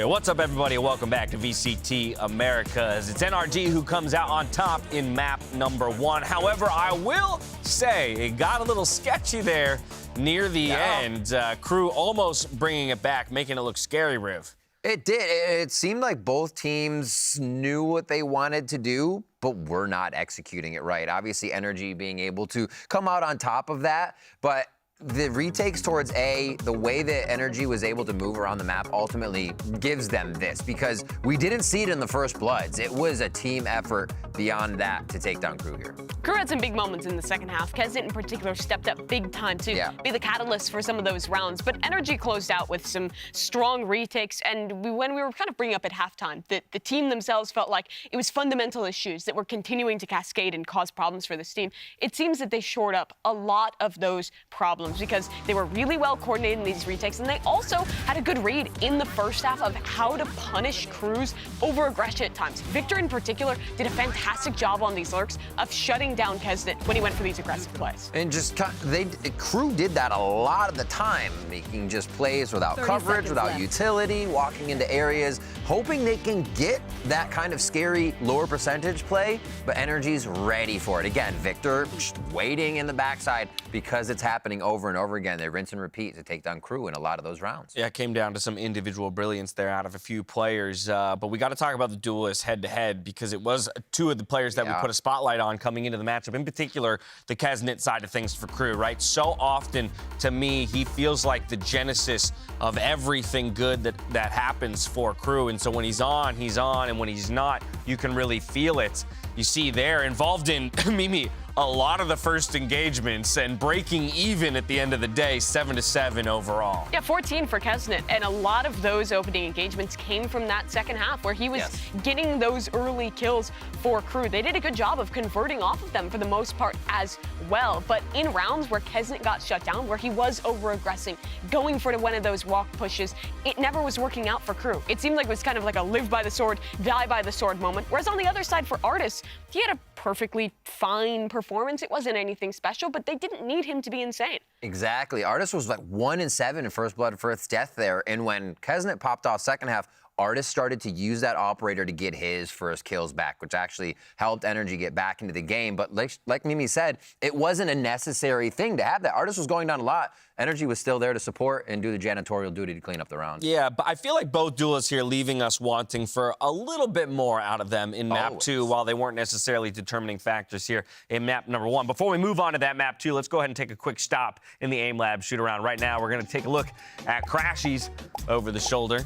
What's up, everybody? Welcome back to VCT Americas. It's NRG who comes out on top in map number 1. However, I will say it got a little sketchy there near the end. KRU almost bringing it back, making it look scary, Riv. It did. It seemed like both teams knew what they wanted to do, but were not executing it right. Obviously, NRG being able to come out on top of that, but the retakes towards A, the way that NRG was able to move around the map ultimately gives them this, because we didn't see it in the first Bloods. It was a team effort beyond that to take down KRU here. KRU had some big moments in the second half. Kesnet in particular stepped up big time to be the catalyst for some of those rounds, but NRG closed out with some strong retakes, and when we were kind of bringing up at halftime that the team themselves felt like it was fundamental issues that were continuing to cascade and cause problems for this team. It seems that they shored up a lot of those problems, because they were really well coordinated in these retakes, and they also had a good read in the first half of how to punish KRU's over-aggression at times. Victor in particular did a fantastic job on these lurks of shutting down Kesnet when he went for these aggressive plays. And just KRU did that a lot of the time, making just plays without coverage, without utility, walking into areas, hoping they can get that kind of scary lower percentage play, but NRG's ready for it. Again, Victor just waiting in the backside because it's happening over and over again. They rinse and repeat to take down KRU in a lot of those rounds. Yeah, it came down to some individual brilliance there out of a few players, but we got to talk about the duelists head-to-head, because it was two of the players that we put a spotlight on coming into the matchup, in particular the Kesnet side of things for KRU, right? So often, to me, he feels like the genesis of everything good that happens for KRU, and so when he's on, and when he's not, you can really feel it. You see there, involved in, Mimi, a lot of the first engagements and breaking even at the end of the day, 7-7 overall. Yeah, 14 for Kesnet, and a lot of those opening engagements came from that second half where he was getting those early kills for KRU. They did a good job of converting off of them for the most part as well, but in rounds where Kesnet got shut down, where he was over-aggressing, going for one of those walk pushes, it never was working out for KRU. It seemed like it was kind of like a live by the sword, die by the sword moment, whereas on the other side for Artis, he had a perfectly fine performance. It wasn't anything special, but they didn't need him to be insane. Exactly. Artis was like 1-7 in First Blood, First Death there, and when Kesnet popped off second half, Artis started to use that operator to get his first kills back, which actually helped NRG get back into the game. But like Mimi said, it wasn't a necessary thing to have that. Artis was going down a lot. NRG was still there to support and do the janitorial duty to clean up the rounds. Yeah, but I feel like both duelists here leaving us wanting for a little bit more out of them in map 2, while they weren't necessarily determining factors here in map number 1. Before we move on to that map 2, let's go ahead and take a quick stop in the AIM Lab shoot-around. Right now, we're going to take a look at Crashies over the shoulder.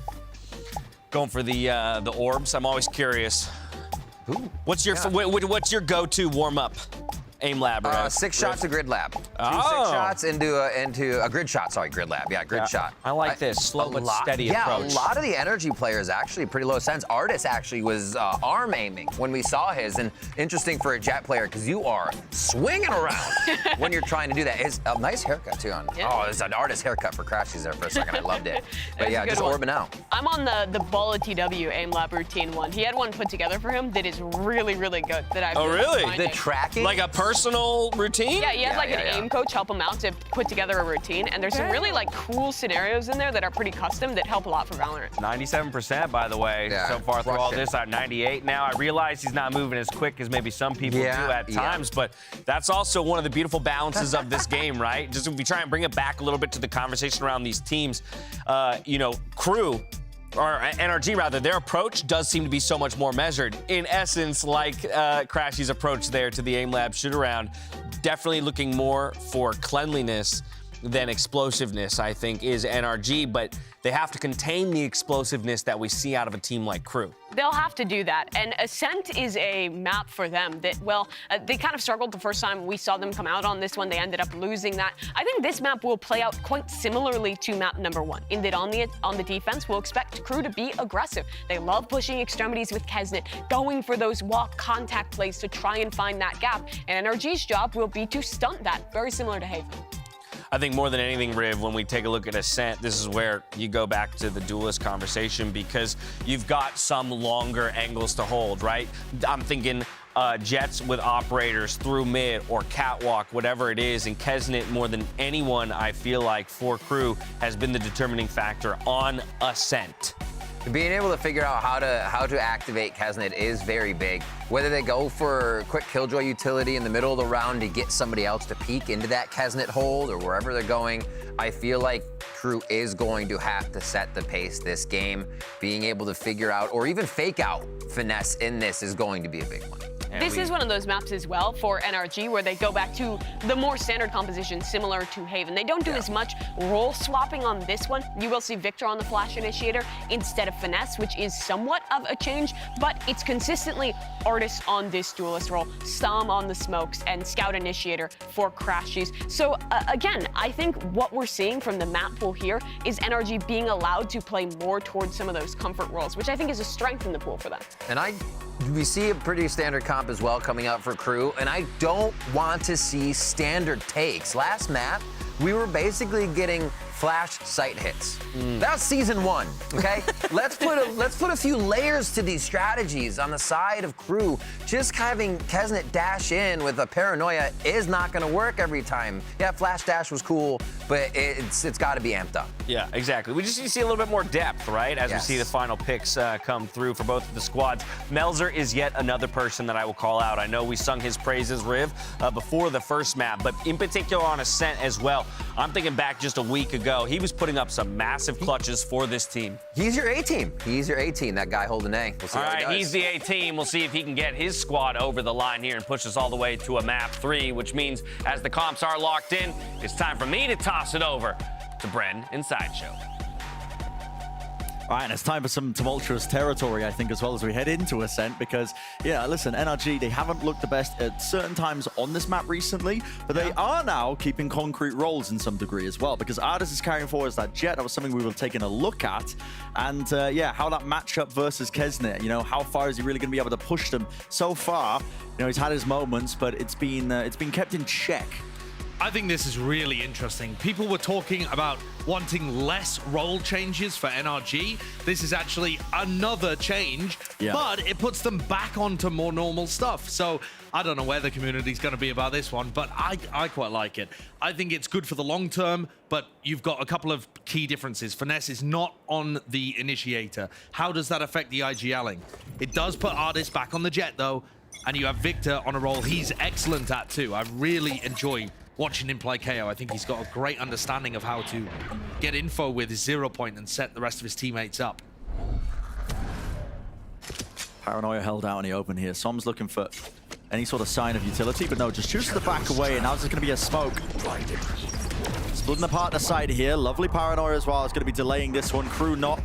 Going for the orbs. I'm always curious. Ooh. What's your go-to warm-up? AIM Lab, right? 6 shots to Grid Lab. 6 shots into a Grid shot. Sorry, Grid Lab. Yeah, Grid shot. I like this slow but steady approach. Yeah, a lot of the NRG players actually pretty low sense. Artis actually was arm aiming when we saw his, and interesting for a Jet player because you are swinging around when you're trying to do that. It's a nice haircut too on. Oh, it's an Artis haircut for Crashies there for a second. I loved it. But yeah, just orbing out. I'm on the Ball of TW AIM Lab routine one. He had one put together for him that is really, really good. That I've really? The tracking? Like a personal routine? Yeah, he had an aim coach help him out to put together a routine, and there's some really like cool scenarios in there that are pretty custom that help a lot for Valorant. 97%, by the way, so far through all this. I'm 98 now. I realize he's not moving as quick as maybe some people do at times, but that's also one of the beautiful balances of this game, right? Just if we try and bring it back a little bit to the conversation around these teams, you know, KRU, or NRG rather, their approach does seem to be so much more measured. In essence, like Crashy's approach there to the AIM Lab shoot-around, definitely looking more for cleanliness than explosiveness, I think, is NRG, but they have to contain the explosiveness that we see out of a team like KRU. They'll have to do that, and Ascent is a map for them that, well, they kind of struggled the first time we saw them come out on this one. They ended up losing that. I think this map will play out quite similarly to map number 1, in that on the defense, we'll expect KRU to be aggressive. They love pushing extremities with Kesnet, going for those walk contact plays to try and find that gap, and NRG's job will be to stunt that, very similar to Haven. I think more than anything, Riv, when we take a look at Ascent, this is where you go back to the duelist conversation, because you've got some longer angles to hold, right? I'm thinking jets with operators through mid or catwalk, whatever it is, and Kesnet, more than anyone, I feel like, for KRU, has been the determining factor on Ascent. Being able to figure out how to activate Kesnet is very big. Whether they go for quick killjoy utility in the middle of the round to get somebody else to peek into that Kesnet hold or wherever they're going, I feel like KRU is going to have to set the pace this game. Being able to figure out or even fake out finesse in this is going to be a big one. This is one of those maps as well for NRG where they go back to the more standard composition similar to Haven. They don't do as much role swapping on this one. You will see Victor on the Flash Initiator instead of Finesse, which is somewhat of a change, but it's consistently Artis on this Duelist role, Stom on the Smokes, and Scout Initiator for Crashies. So again, I think what we're seeing from the map pool here is NRG being allowed to play more towards some of those comfort roles, which I think is a strength in the pool for them. And we see a pretty standard comp as well coming up for KRU, and I don't want to see standard takes. Last map, we were basically getting flash sight hits. That's season 1, okay? let's put a few layers to these strategies on the side of KRU. Just having Kesnet dash in with a paranoia is not gonna work every time. Yeah, flash dash was cool, but it's gotta be amped up. Yeah, exactly. We just need to see a little bit more depth, right? As we see the final picks come through for both of the squads. Melzer is yet another person that I will call out. I know we sung his praises, Riv, before the first map, but in particular on Ascent as well. I'm thinking back just a week ago, he was putting up some massive clutches for this team. He's your A-team. He's your A-team, that guy holding A. We'll see all right, he's the A-team. We'll see if he can get his squad over the line here and push us all the way to a map 3, which means as the comps are locked in, it's time for me to toss it over to Bren and Sideshow. All right, and it's time for some tumultuous territory, I think, as well as we head into Ascent, because, yeah, listen, NRG, they haven't looked the best at certain times on this map recently, but they are now keeping concrete roles in some degree as well, because Artis is carrying forward as that Jet. That was something we were taking a look at, and, yeah, how that matchup versus Kesnet, you know, how far is he really going to be able to push them? So far, you know, he's had his moments, but it's been kept in check. I think this is really interesting. People were talking about wanting less role changes for NRG. This is actually another change, but it puts them back onto more normal stuff. So I don't know where the community's going to be about this one, but I quite like it. I think it's good for the long term, but you've got a couple of key differences. Finesse is not on the Initiator. How does that affect the IGLing? It does put Artis back on the Jet, though, and you have Victor on a role he's excellent at, too. I really enjoy watching him play KO. I think he's got a great understanding of how to get info with his 0 point and set the rest of his teammates up. Paranoia held out in the open here. Som's looking for any sort of sign of utility, but no, just chooses to back away, and now there's going to be a smoke. Splitting apart the side here. Lovely Paranoia as well. It's going to be delaying this one. KRU not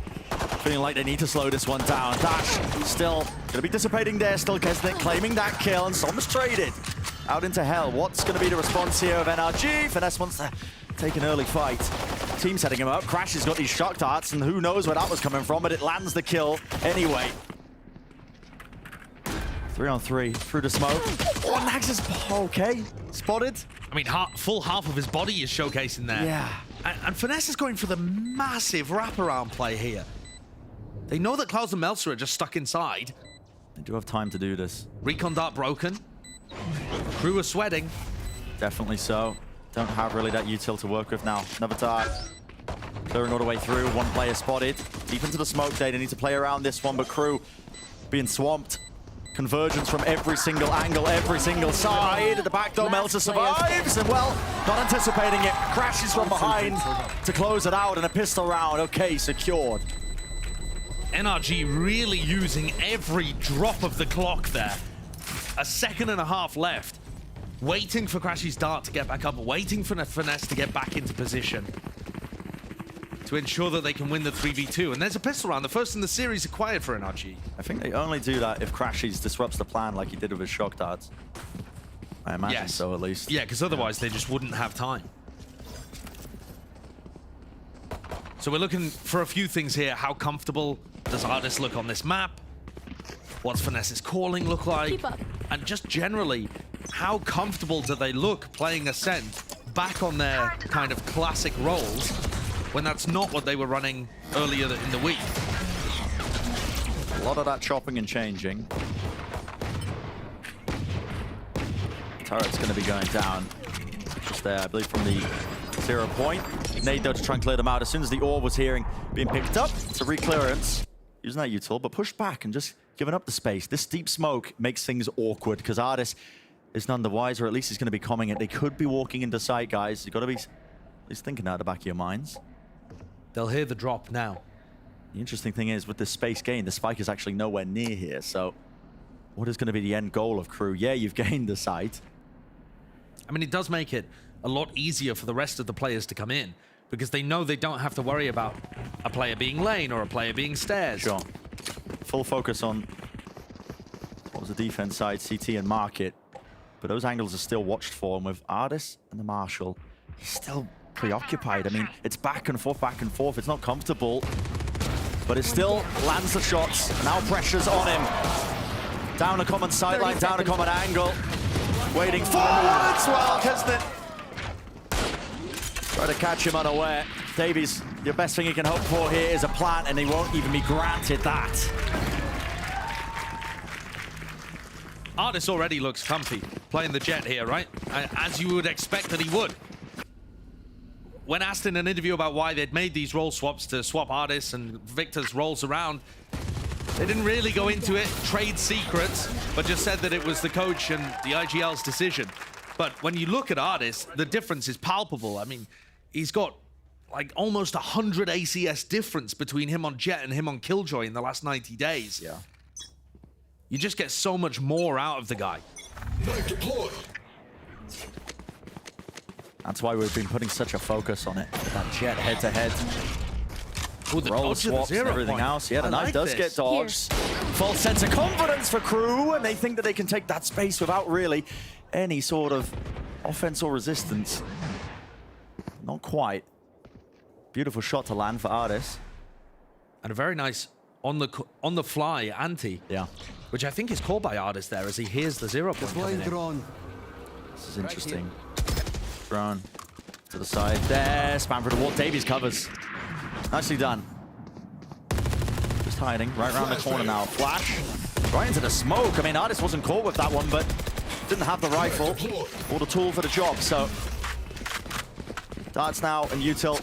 feeling like they need to slow this one down. Dash still going to be dissipating there. Still Kesnet claiming that kill, and Som's traded out into hell. What's going to be the response here of NRG? Finesse wants to take an early fight. Team setting him up. Crash has got these shock darts, and who knows where that was coming from, but it lands the kill anyway. 3 on 3 through the smoke. Oh, Nags is okay. Spotted. I mean, full half of his body is showcasing there. Yeah. And Finesse is going for the massive wraparound play here. They know that Klaus and Melzer are just stuck inside. They do have time to do this. Recon dart broken. KRU are sweating. Definitely so. Don't have really that util to work with now. Another dart. Clearing all the way through. One player spotted. Deep into the smoke. They need to play around this one, but KRU being swamped. Convergence from every single angle, every single side. At the back door, Melzer survives, and well, not anticipating it. Crashes from behind to close it out, and a pistol round. Okay, secured. NRG really using every drop of the clock there. 1.5 seconds left. Waiting for Crashy's dart to get back up, waiting for Finesse to get back into position to ensure that they can win the 3v2. And there's a pistol round, the first in the series acquired for NRG. I think they only do that if Crashies disrupts the plan like he did with his shock darts. I imagine so, at least. Yeah, because otherwise they just wouldn't have time. So we're looking for a few things here. How comfortable does Artis look on this map? What's Finesse's calling look like? And just generally, how comfortable do they look playing Ascent back on their kind of classic roles when that's not what they were running earlier in the week? A lot of that chopping and changing. Turret's going to be going down. Just there, I believe, from the 0 point. Nade, though, to try and clear them out. As soon as the orb was being picked up, it's a re-clearance. using that util, but pushed back and just giving up the space. This deep smoke makes things awkward because Artis is none the wiser. At least he's going to be coming it. They could be walking into sight, guys. You've got to be at least thinking that at the back of your minds. They'll hear the drop now. The interesting thing is, with this space gain, the spike is actually nowhere near here. So what is going to be the end goal of KRU? Yeah, you've gained the site. I mean, it does make it a lot easier for the rest of the players to come in because they know they don't have to worry about a player being lane or a player being stairs. Sure. Full focus on what was the defense side, CT and Market. But those angles are still watched for, and with Artis and the Marshal, he's still preoccupied. I mean, it's back and forth. It's not comfortable, but it still lands the shots. Now pressure's on him. Down a common sideline, down a common angle. Waiting forwards, well, Kesnet. Try to catch him unaware. Davies, your best thing you can hope for here is a plant, and he won't even be granted that. Artis already looks comfy playing the Jet here, right? As you would expect that he would. When asked in an interview about why they'd made these role swaps to swap Artis and Victor's roles around, they didn't really go into it, trade secrets, but just said that it was the coach and the IGL's decision. But when you look at Artis, the difference is palpable. I mean, he's got like almost 100 ACS difference between him on Jet and him on Killjoy in the last 90 days. Yeah. You just get so much more out of the guy. That's why we've been putting such a focus on it. That Jet head-to-head. The roll swaps and everything else. Yeah, the knife does get dodged. False sense of confidence for KRU, and they think that they can take that space without really any sort of offense or resistance. Not quite. Beautiful shot to land for Artis. And a very nice on the fly anti. Yeah. Which I think is called by Artis there as he hears the 0 point coming in. Drone. This is interesting. Drone to the side there. Spam for the wall. Davies covers. Nicely done. Just hiding right around the corner now. Flash right into the smoke. I mean, Artis wasn't caught with that one, but didn't have the rifle or the tool for the job. So darts now and util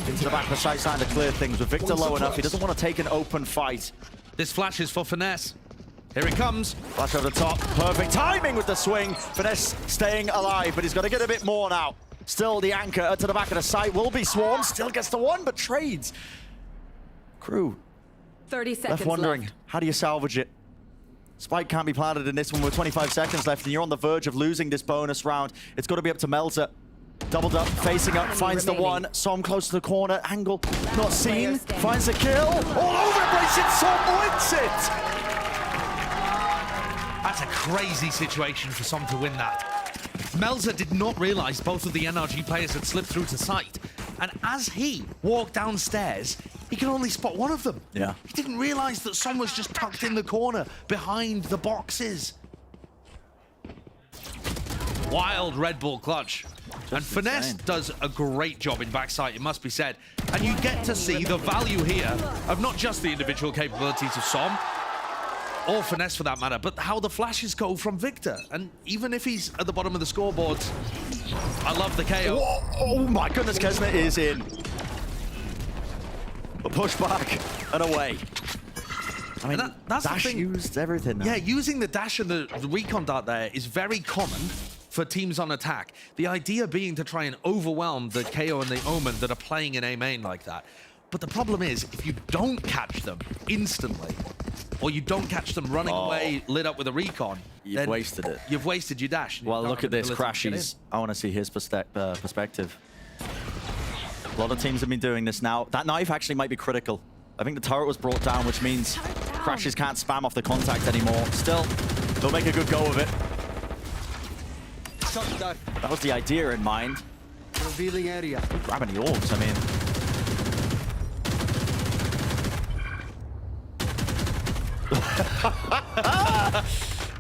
into the back of the site, starting to clear things. With Victor low enough, he doesn't want to take an open fight. This flash is for Finesse. Here it comes. Flash over the top. Perfect timing with the swing. Finesse staying alive, but he's got to get a bit more now. Still the anchor to the back of the site will be swarmed. Still gets the one, but trades. KRU 30 seconds left wondering, left. How do you salvage it? Spike can't be planted in this one with 25 seconds left, and you're on the verge of losing this bonus round. It's got to be up to Melzer. Doubled up, facing up, finds the one. Som close to the corner, angle not seen. Finds the kill. All over the place, it's Som wins it! That's a crazy situation for Som to win that. Melzer did not realize both of the NRG players had slipped through to sight. And as he walked downstairs, he could only spot one of them. Yeah. He didn't realize that Som was just tucked in the corner behind the boxes. Wild Red Bull clutch. And Finesse does a great job in backside, it must be said. And you get to see the value here of not just the individual capabilities of Som, or Finesse for that matter, but how the flashes go from Victor. And even if he's at the bottom of the scoreboard, I love the KO. Whoa, oh my goodness, Kesnet is in. A push back and away. I mean, that's Dash the thing. used everything now. Yeah, using the dash and the recon dart there is very common for teams on attack. The idea being to try and overwhelm the KO and the Omen that are playing in A main like that. But the problem is, if you don't catch them instantly, or you don't catch them running away, lit up with a recon, you've wasted it. You've wasted your dash. Well, look at this, Crashies. I want to see his perspective. A lot of teams have been doing this now. That knife actually might be critical. I think the turret was brought down, which means Crashies can't spam off the contact anymore. Still, they'll make a good go of it. That was the idea in mind. Revealing area. Grabbing the orbs, I mean.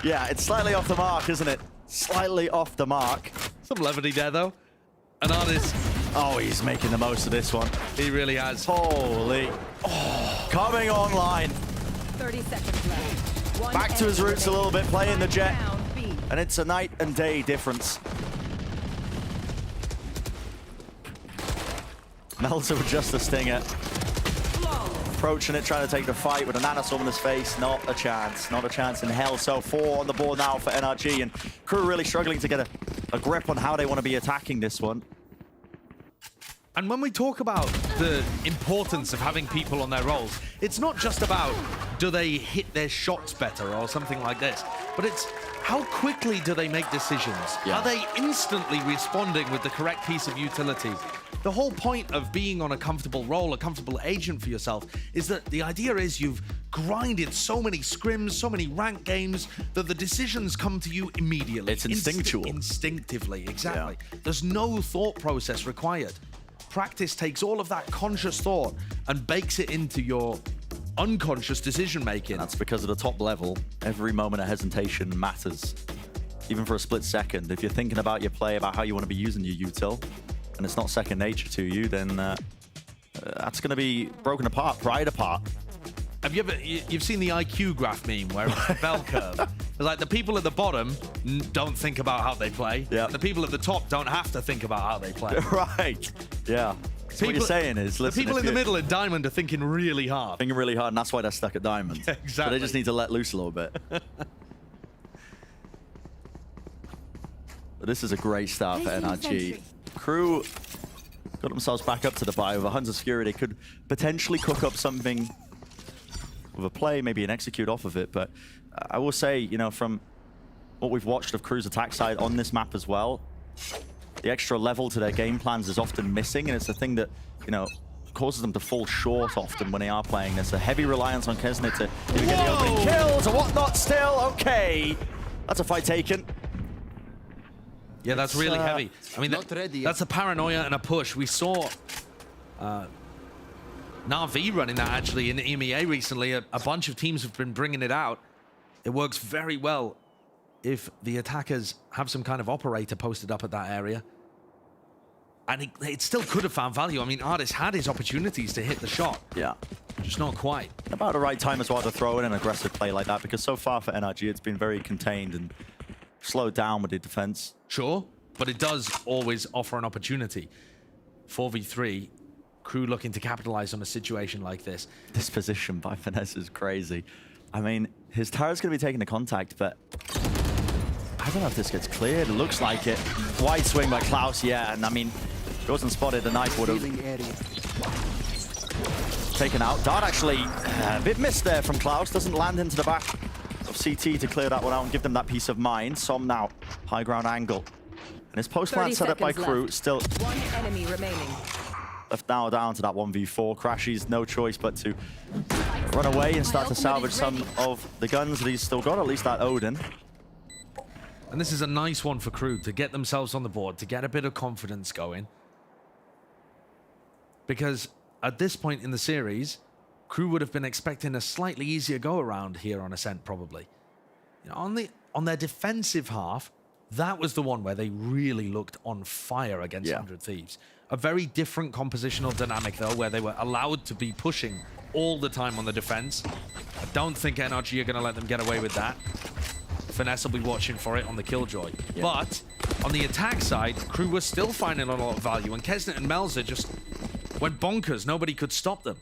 Yeah, it's slightly off the mark, isn't it? Slightly off the mark. Some levity there, though. An artist. Oh, he's making the most of this one. He really has. Holy. Oh, coming online. 30 seconds left. Back to his roots a little bit, playing the Jet. And it's a night and day difference. Melzer with just the stinger. approaching it, trying to take the fight with a nanostorm in his face. Not a chance. Not a chance in hell. So 4 on the board now for NRG, and Crew really struggling to get a grip on how they want to be attacking this one. And when we talk about the importance of having people on their roles, it's not just about do they hit their shots better or something like this, but it's how quickly do they make decisions? Yeah. Are they instantly responding with the correct piece of utility? The whole point of being on a comfortable role, a comfortable agent for yourself, is that the idea is you've grinded so many scrims, so many ranked games, that the decisions come to you immediately. It's instinctual. Instinctively, exactly. Yeah. There's no thought process required. Practice takes all of that conscious thought and bakes it into your unconscious decision making. That's because at the top level, every moment of hesitation matters. Even for a split second. If you're thinking about your play, about how you want to be using your util, and it's not second nature to you, then that's going to be broken apart, pried apart. Have you ever, you've seen the IQ graph meme where it's a bell curve? It's like the people at the bottom don't think about how they play. Yeah. The people at the top don't have to think about how they play. Right. Yeah. So what you're saying is, listen, the people in the middle at Diamond are thinking really hard. Thinking really hard, and that's why they're stuck at Diamond. Exactly. So they just need to let loose a little bit. But this is a great start for NRG. Crew got themselves back up to the buy with a Hunter's Fury. They could potentially cook up something with a play, maybe an execute off of it. But I will say, you know, from what we've watched of Crew's attack side on this map as well, the extra level to their game plans is often missing, and it's the thing that, you know, causes them to fall short often when they are playing this. A heavy reliance on Kesnet to even get the opening kills or whatnot still. Okay. That's a fight taken. Yeah, that's really heavy. I mean, that's a paranoia and a push. We saw Na'Vi running that actually in the EMEA recently. A bunch of teams have been bringing it out. It works very well if the attackers have some kind of operator posted up at that area. And it still could have found value. I mean, Artis had his opportunities to hit the shot. Yeah. Just not quite. About the right time as well to throw in an aggressive play like that, because so far for NRG, it's been very contained and slowed down with the defense. Sure, but it does always offer an opportunity. 4v3, Crew looking to capitalize on a situation like this. This position by Finesse is crazy. I mean, his turret's going to be taking the contact, but I don't know if this gets cleared. It looks like it. Wide swing by Klaus, yeah, and I mean, if it wasn't spotted, the knife would have taken out. Dart actually a bit missed there from Klaus. Doesn't land into the back of CT to clear that one out and give them that peace of mind. Som now, high ground angle. And his post plant set up by Crew, left. still One enemy remaining. left now down to that 1v4. Crashy's no choice but to run away and start to salvage some of the guns that he's still got, at least that Odin. And this is a nice one for Crew to get themselves on the board, to get a bit of confidence going. Because at this point in the series, Crew would have been expecting a slightly easier go around here on Ascent, probably. You know, on their defensive half, that was the one where they really looked on fire against 100 Thieves. A very different compositional dynamic, though, where they were allowed to be pushing all the time on the defense. I don't think NRG are going to let them get away with that. Finesse will be watching for it on the Killjoy. Yeah. But on the attack side, Crew was still finding a lot of value, and Kesnet and Melzer just went bonkers. Nobody could stop them.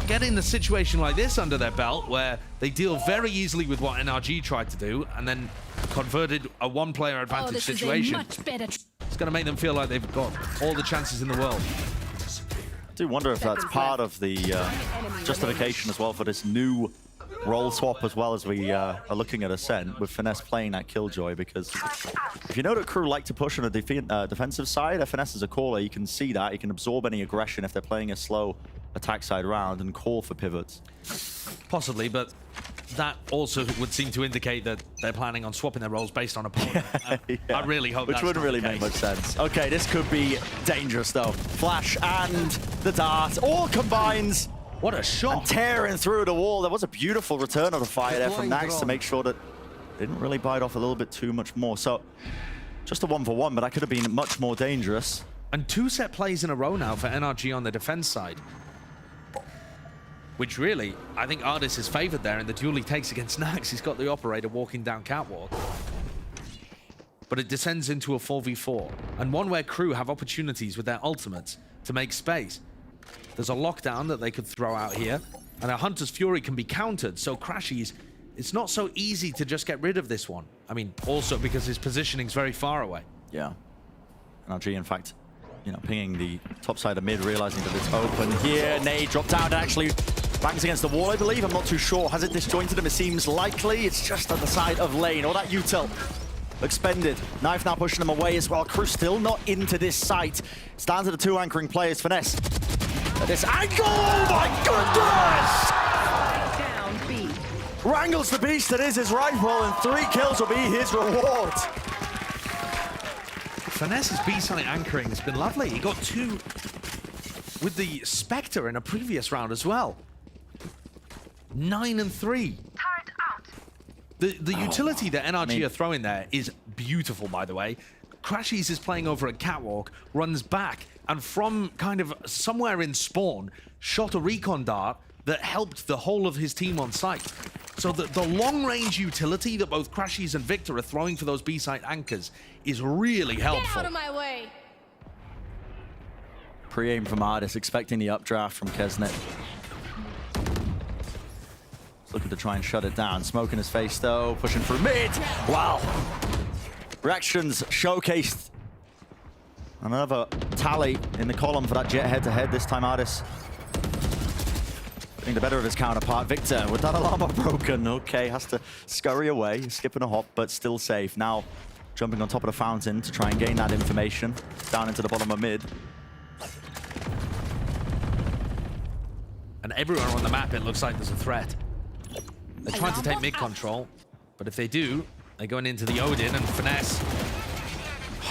Getting the situation like this under their belt, where they deal very easily with what NRG tried to do, and then converted a one-player advantage situation, it's going to make them feel like they've got all the chances in the world. I do wonder if that's part of the justification as well for this new role swap, as well as we are looking at Ascent with Finesse playing that Killjoy, because if you know that Crew like to push on the defensive side, Finesse is a caller. You can see that. He can absorb any aggression if they're playing a slow attack side round and call for pivots. Possibly, but that also would seem to indicate that they're planning on swapping their roles based on opponent. Yeah. I really hope Which wouldn't really make much sense. Okay, this could be dangerous though. Flash and the dart all combines. What a shot. And tearing through the wall. There was a beautiful return of the fire there from Nax to make sure that they didn't really bite off a little bit too much more. So just a 1-for-1, but that could have been much more dangerous. And 2 set plays in a row now for NRG on the defense side. Which really, I think Artis is favored there in the duel he takes against Nax. He's got the operator walking down catwalk. But it descends into a 4v4. And one where Crew have opportunities with their ultimates to make space. There's a lockdown that they could throw out here, and a Hunter's Fury can be countered. So Crashies, it's not so easy to just get rid of this one. I mean, also because his positioning's very far away. Yeah. NRG, in fact, you know, pinging the top side of mid, realizing that it's open here. Nade dropped down and actually bangs against the wall, I believe. I'm not too sure. Has it disjointed him? It seems likely. It's just on the side of lane. All that util expended. Knife now pushing him away as well. Crew still not into this site. Stands at the 2 anchoring players. Finesse at this angle. Oh my goodness! Down B. Wrangles the beast that is his rifle, and 3 kills will be his reward. Finesse's B-site anchoring has been lovely. He got 2 with the Spectre in a previous round as well. 9 and 3. The utility that NRG are throwing there is beautiful, by the way. Crashies is playing over at Catwalk, runs back, and from kind of somewhere in spawn, shot a recon dart that helped the whole of his team on site. So the long-range utility that both Crashies and Victor are throwing for those B-site anchors is really helpful. Get out of my way! Pre-aim from Ardis, expecting the updraft from Kesnet. Looking to try and shut it down. Smoke in his face though, pushing through mid. Wow. Reactions showcased. Another tally in the column for that Jet head-to-head. This time Ardis getting the better of his counterpart. Victor with that alarm broken. Okay, has to scurry away, skipping a hop, but still safe. Now jumping on top of the fountain to try and gain that information. Down into the bottom of mid. And everywhere on the map, it looks like there's a threat. They're trying to take mid control, but if they do, they're going into the Odin and Finesse.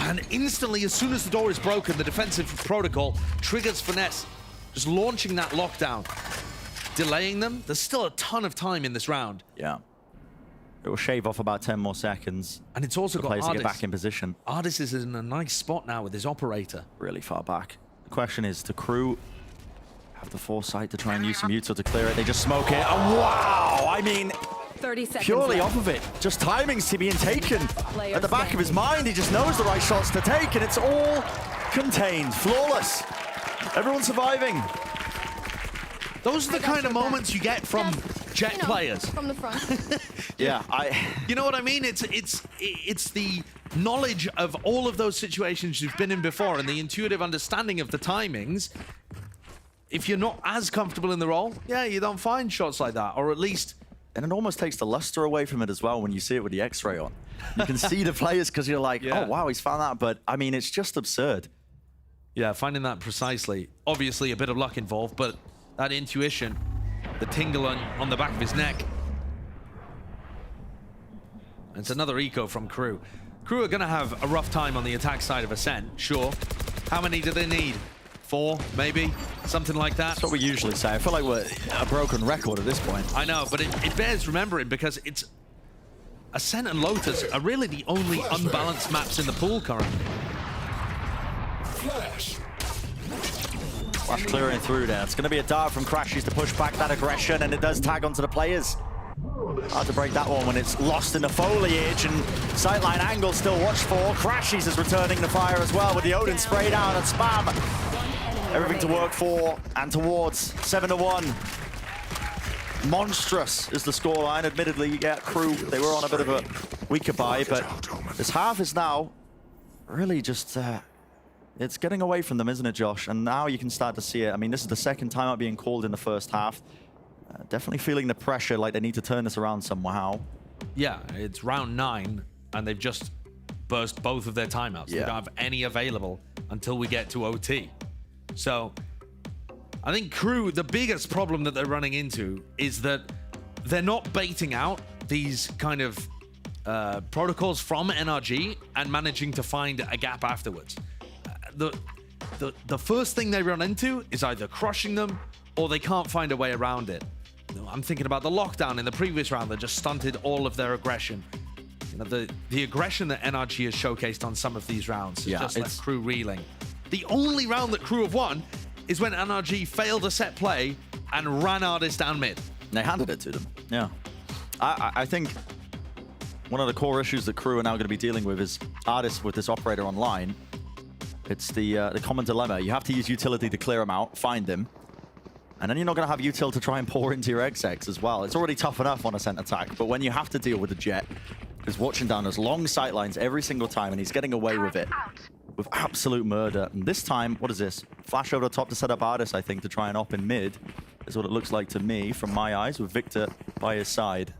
And instantly, as soon as the door is broken, the defensive protocol triggers Finesse, just launching that lockdown, delaying them. There's still a ton of time in this round. Yeah. It will shave off about 10 more seconds. And it's also got players to get Ardis. back in position. Ardis is in a nice spot now with his operator. Really far back. The question is, the crew have the foresight to try and use some util to clear it. They just smoke it. And wow! I mean, 30 seconds purely left. off of it. Just timings to being taken. Player At the back of his mind, he just knows the right shots to take, and it's all contained. Flawless. Everyone surviving. Those are the kind of moments you get from Jet players. From the front. Yeah, You know what I mean? It's the knowledge of all of those situations you've been in before and the intuitive understanding of the timings. If you're not as comfortable in the role, yeah, you don't find shots like that, or at least... And it almost takes the luster away from it as well when you see it with the X-ray on. You can see the players because you're like, oh, wow, he's found that. But, I mean, it's just absurd. Yeah, finding that precisely. Obviously, a bit of luck involved, but that intuition, the tingle on the back of his neck. It's another eco from Crew. Crew are going to have a rough time on the attack side of Ascent, sure. How many do they need? 4, maybe? Something like that? That's what we usually say. I feel like we're a broken record at this point. I know, but it bears remembering because it's... Ascent and Lotus are really the only unbalanced maps in the pool currently. Flash clearing through there. It's going to be a dart from Crashies to push back that aggression, and it does tag onto the players. Hard to break that one when it's lost in the foliage, and sightline angle still watched for. Crashies is returning the fire as well with the Odin spray down and spam. Everything to work for and towards. 7-1. Monstrous is the scoreline. Admittedly, you get Crew. They were on a bit of a weaker bye, but this half is now really just... it's getting away from them, isn't it, Josh? And now you can start to see it. I mean, this is the second time out being called in the first half. Definitely feeling the pressure, like they need to turn this around somehow. Yeah, it's round 9, and they've just burst both of their timeouts. Yeah. They don't have any available until we get to OT. So, I think Crew, the biggest problem that they're running into is that they're not baiting out these kind of protocols from NRG and managing to find a gap afterwards. The first thing they run into is either crushing them or they can't find a way around it. You know, I'm thinking about the lockdown in the previous round that just stunted all of their aggression. You know, the aggression that NRG has showcased on some of these rounds has just left Crew reeling. The only round that Crew have won is when NRG failed a set play and ran Ardis down mid. They handed it to them. Yeah. I think one of the core issues that Crew are now going to be dealing with is Ardis with this operator online. It's the common dilemma. You have to use utility to clear him out, find him, And then you're not going to have util to try and pour into your execs as well. It's already tough enough on a center attack, but when you have to deal with the Jet, who's watching down those long sight lines every single time, and he's getting away with it with absolute murder. And this time, what is this? Flash over the top to set up Artis, I think, to try and op in mid, is what it looks like to me from my eyes, with Victor by his side.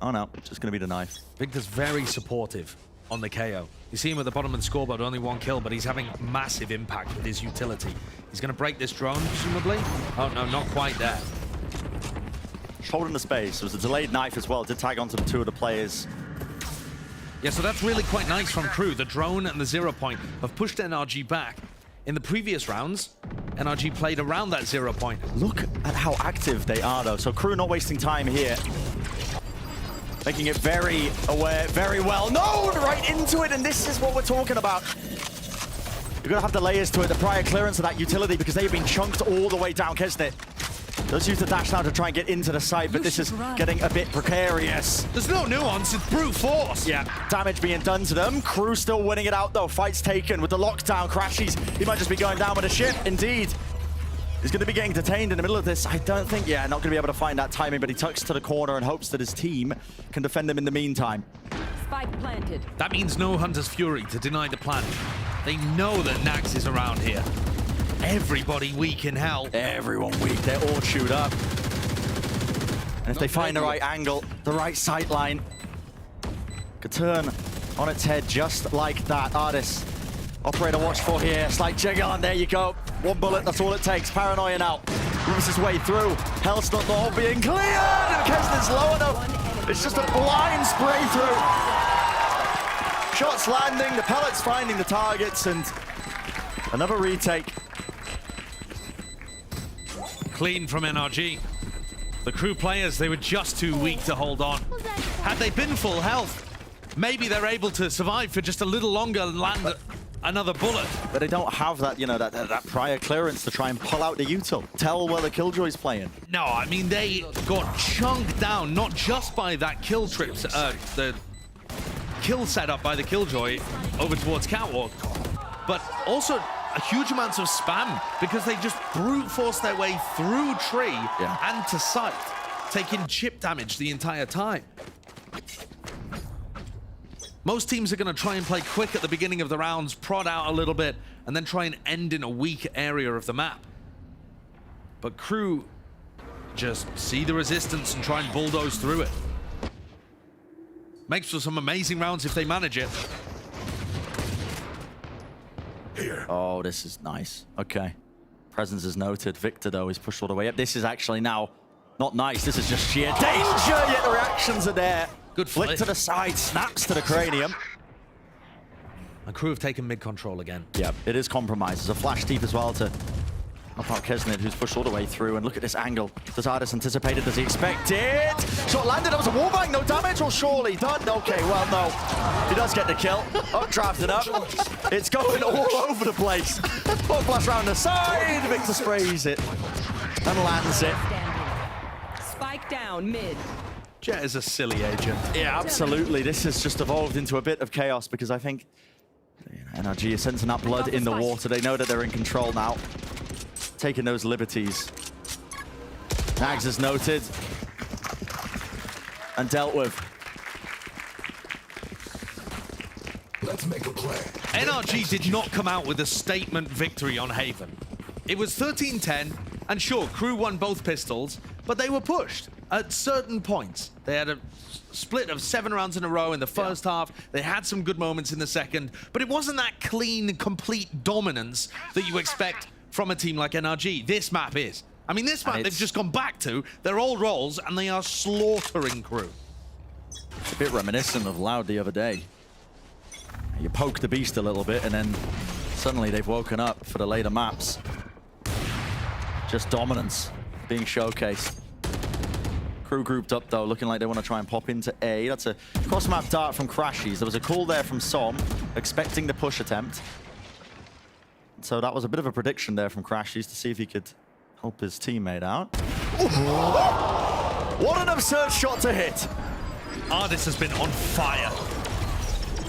Oh no, just going to be the knife. Victor's very supportive on the KO. You see him at the bottom of the scoreboard, only 1 kill, but he's having massive impact with his utility. He's going to break this drone, presumably. Oh, no, not quite there. Holding the space. There was a delayed knife as well to tag onto the 2 of the players. Yeah, so that's really quite nice from KRU. The drone and the 0 point have pushed NRG back. In the previous rounds, NRG played around that 0 point. Look at how active they are, though. So KRU not wasting time here. Making it very aware, very well known, right into it, and this is what we're talking about. You're gonna have the layers to it, the prior clearance of that utility, because they've been chunked all the way down. Kesnet does use the dash now to try and get into the site, but this is getting a bit precarious. There's no nuance, it's brute force. Yeah, damage being done to them. KRU still winning it out, though. Fight's taken with the lockdown. Crashies, he might just be going down with a ship, indeed. He's going to be getting detained in the middle of this. I don't think, not going to be able to find that timing, but he tucks to the corner and hopes that his team can defend him in the meantime. Spike planted. That means no Hunter's Fury to deny the plan. They know that Nax is around here. Everybody weak in hell. Everyone weak. They're all chewed up. And if they find the right angle, the right sight line, could turn on its head just like that. Artis, operator watch for here. Slight jiggle, and there you go. 1 bullet, that's all it takes. Paranoia now. Moves his way through. Hell's not all being cleared. And Kesnet's low enough. It's just a blind spray through. Shots landing, the pellets finding the targets, and another retake. Clean from NRG. The KRU players, they were just too weak to hold on. Had they been full health, maybe they're able to survive for just a little longer and land another bullet. But they don't have that, that prior clearance to try and pull out the util. Tell where the Killjoy's playing. No, I mean, they got chunked down, not just by that kill trips, the kill setup by the Killjoy over towards Catwalk, but also a huge amounts of spam because they just brute forced their way through tree and to site, taking chip damage the entire time. Most teams are going to try and play quick at the beginning of the rounds, prod out a little bit, and then try and end in a weak area of the map. But KRU just see the resistance and try and bulldoze through it. Makes for some amazing rounds if they manage it. Here. Oh, this is nice. Okay. Presence is noted. Victor, though, is pushed all the way up. This is actually now not nice. This is just sheer danger, yet the reactions are there. Good flick to the side, snaps to the cranium. And KRU have taken mid-control again. Yeah, it is compromised. There's a flash deep as well to knock out Kesnet, who's pushed all the way through. And look at this angle. Does Artis anticipate it? Does he expect it? Shot landed. That was a wallbang. No damage. Well, surely done. Okay, well, no. He does get the kill. Oh, drafted up. It's going all over the place. Ball flash round the side. Victor sprays it and lands it. Spike down mid. Jet is a silly agent. Yeah, absolutely. This has just evolved into a bit of chaos because I think NRG is sensing that blood in the water. They know that they're in control now. Taking those liberties. Nags is noted and dealt with. Let's make a play. NRG did not come out with a statement victory on Haven. It was 13-10, and sure, KRU won both pistols, but they were pushed at certain points. They had a split of 7 rounds in a row in the first half. They had some good moments in the second, but it wasn't that clean, complete dominance that you expect from a team like NRG. This map is. I mean, this map they've just gone back to their old roles, and they are slaughtering KRU. It's a bit reminiscent of Loud the other day. You poke the beast a little bit, and then suddenly they've woken up for the later maps. Just dominance being showcased. KRU grouped up, though, looking like they want to try and pop into A. That's a cross-map dart from Crashies. There was a call there from Som, expecting the push attempt. So that was a bit of a prediction there from Crashies to see if he could help his teammate out. What an absurd shot to hit! Artis has been on fire.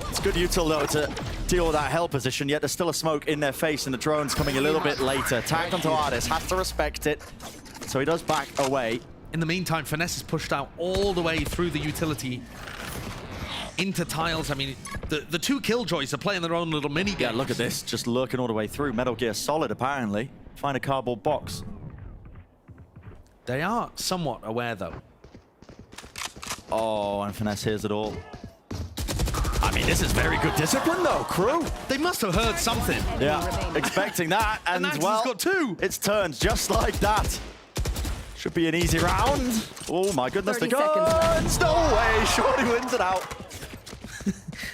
It's good util, though, to deal with that hell position, yet there's still a smoke in their face, and the drone's coming a little bit later. Tagged onto Artis, has to respect it, so he does back away. In the meantime, Finesse is pushed out all the way through the utility into tiles. I mean, the two Killjoys are playing their own little mini game. Yeah, look at this, just lurking all the way through. Metal Gear Solid, apparently. Find a cardboard box. They are somewhat aware, though. Oh, and Finesse hears it all. I mean, this is very good discipline, though, crew. They must have heard something. Yeah, expecting that, and well, got two. It's turned just like that. Should be an easy round. Oh my goodness, the guns! No way, Shorty wins it out.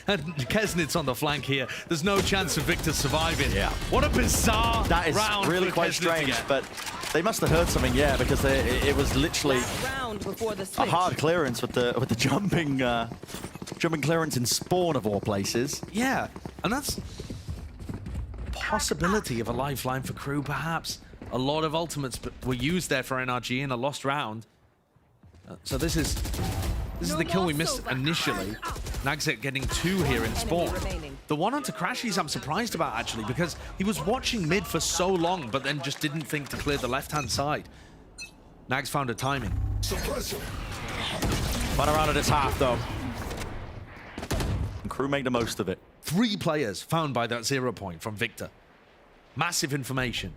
And Kesnit's on the flank here. There's no chance of Victor surviving. Yeah. What a bizarre That is round really quite strange, but they must have heard something, yeah, because it was literally a hard clearance with the jumping clearance in spawn of all places. Yeah, and that's a possibility of a lifeline for crew, perhaps. A lot of ultimates were used there for NRG in a lost round. So this is the kill we missed initially. Nagset getting two here in spawn. The one onto Crashies I'm surprised about, actually, because he was watching mid for so long, but then just didn't think to clear the left-hand side. Nags found a timing. Fun around at its half, though. And crew make the most of it. 3 players found by that 0 point from Victor. Massive information.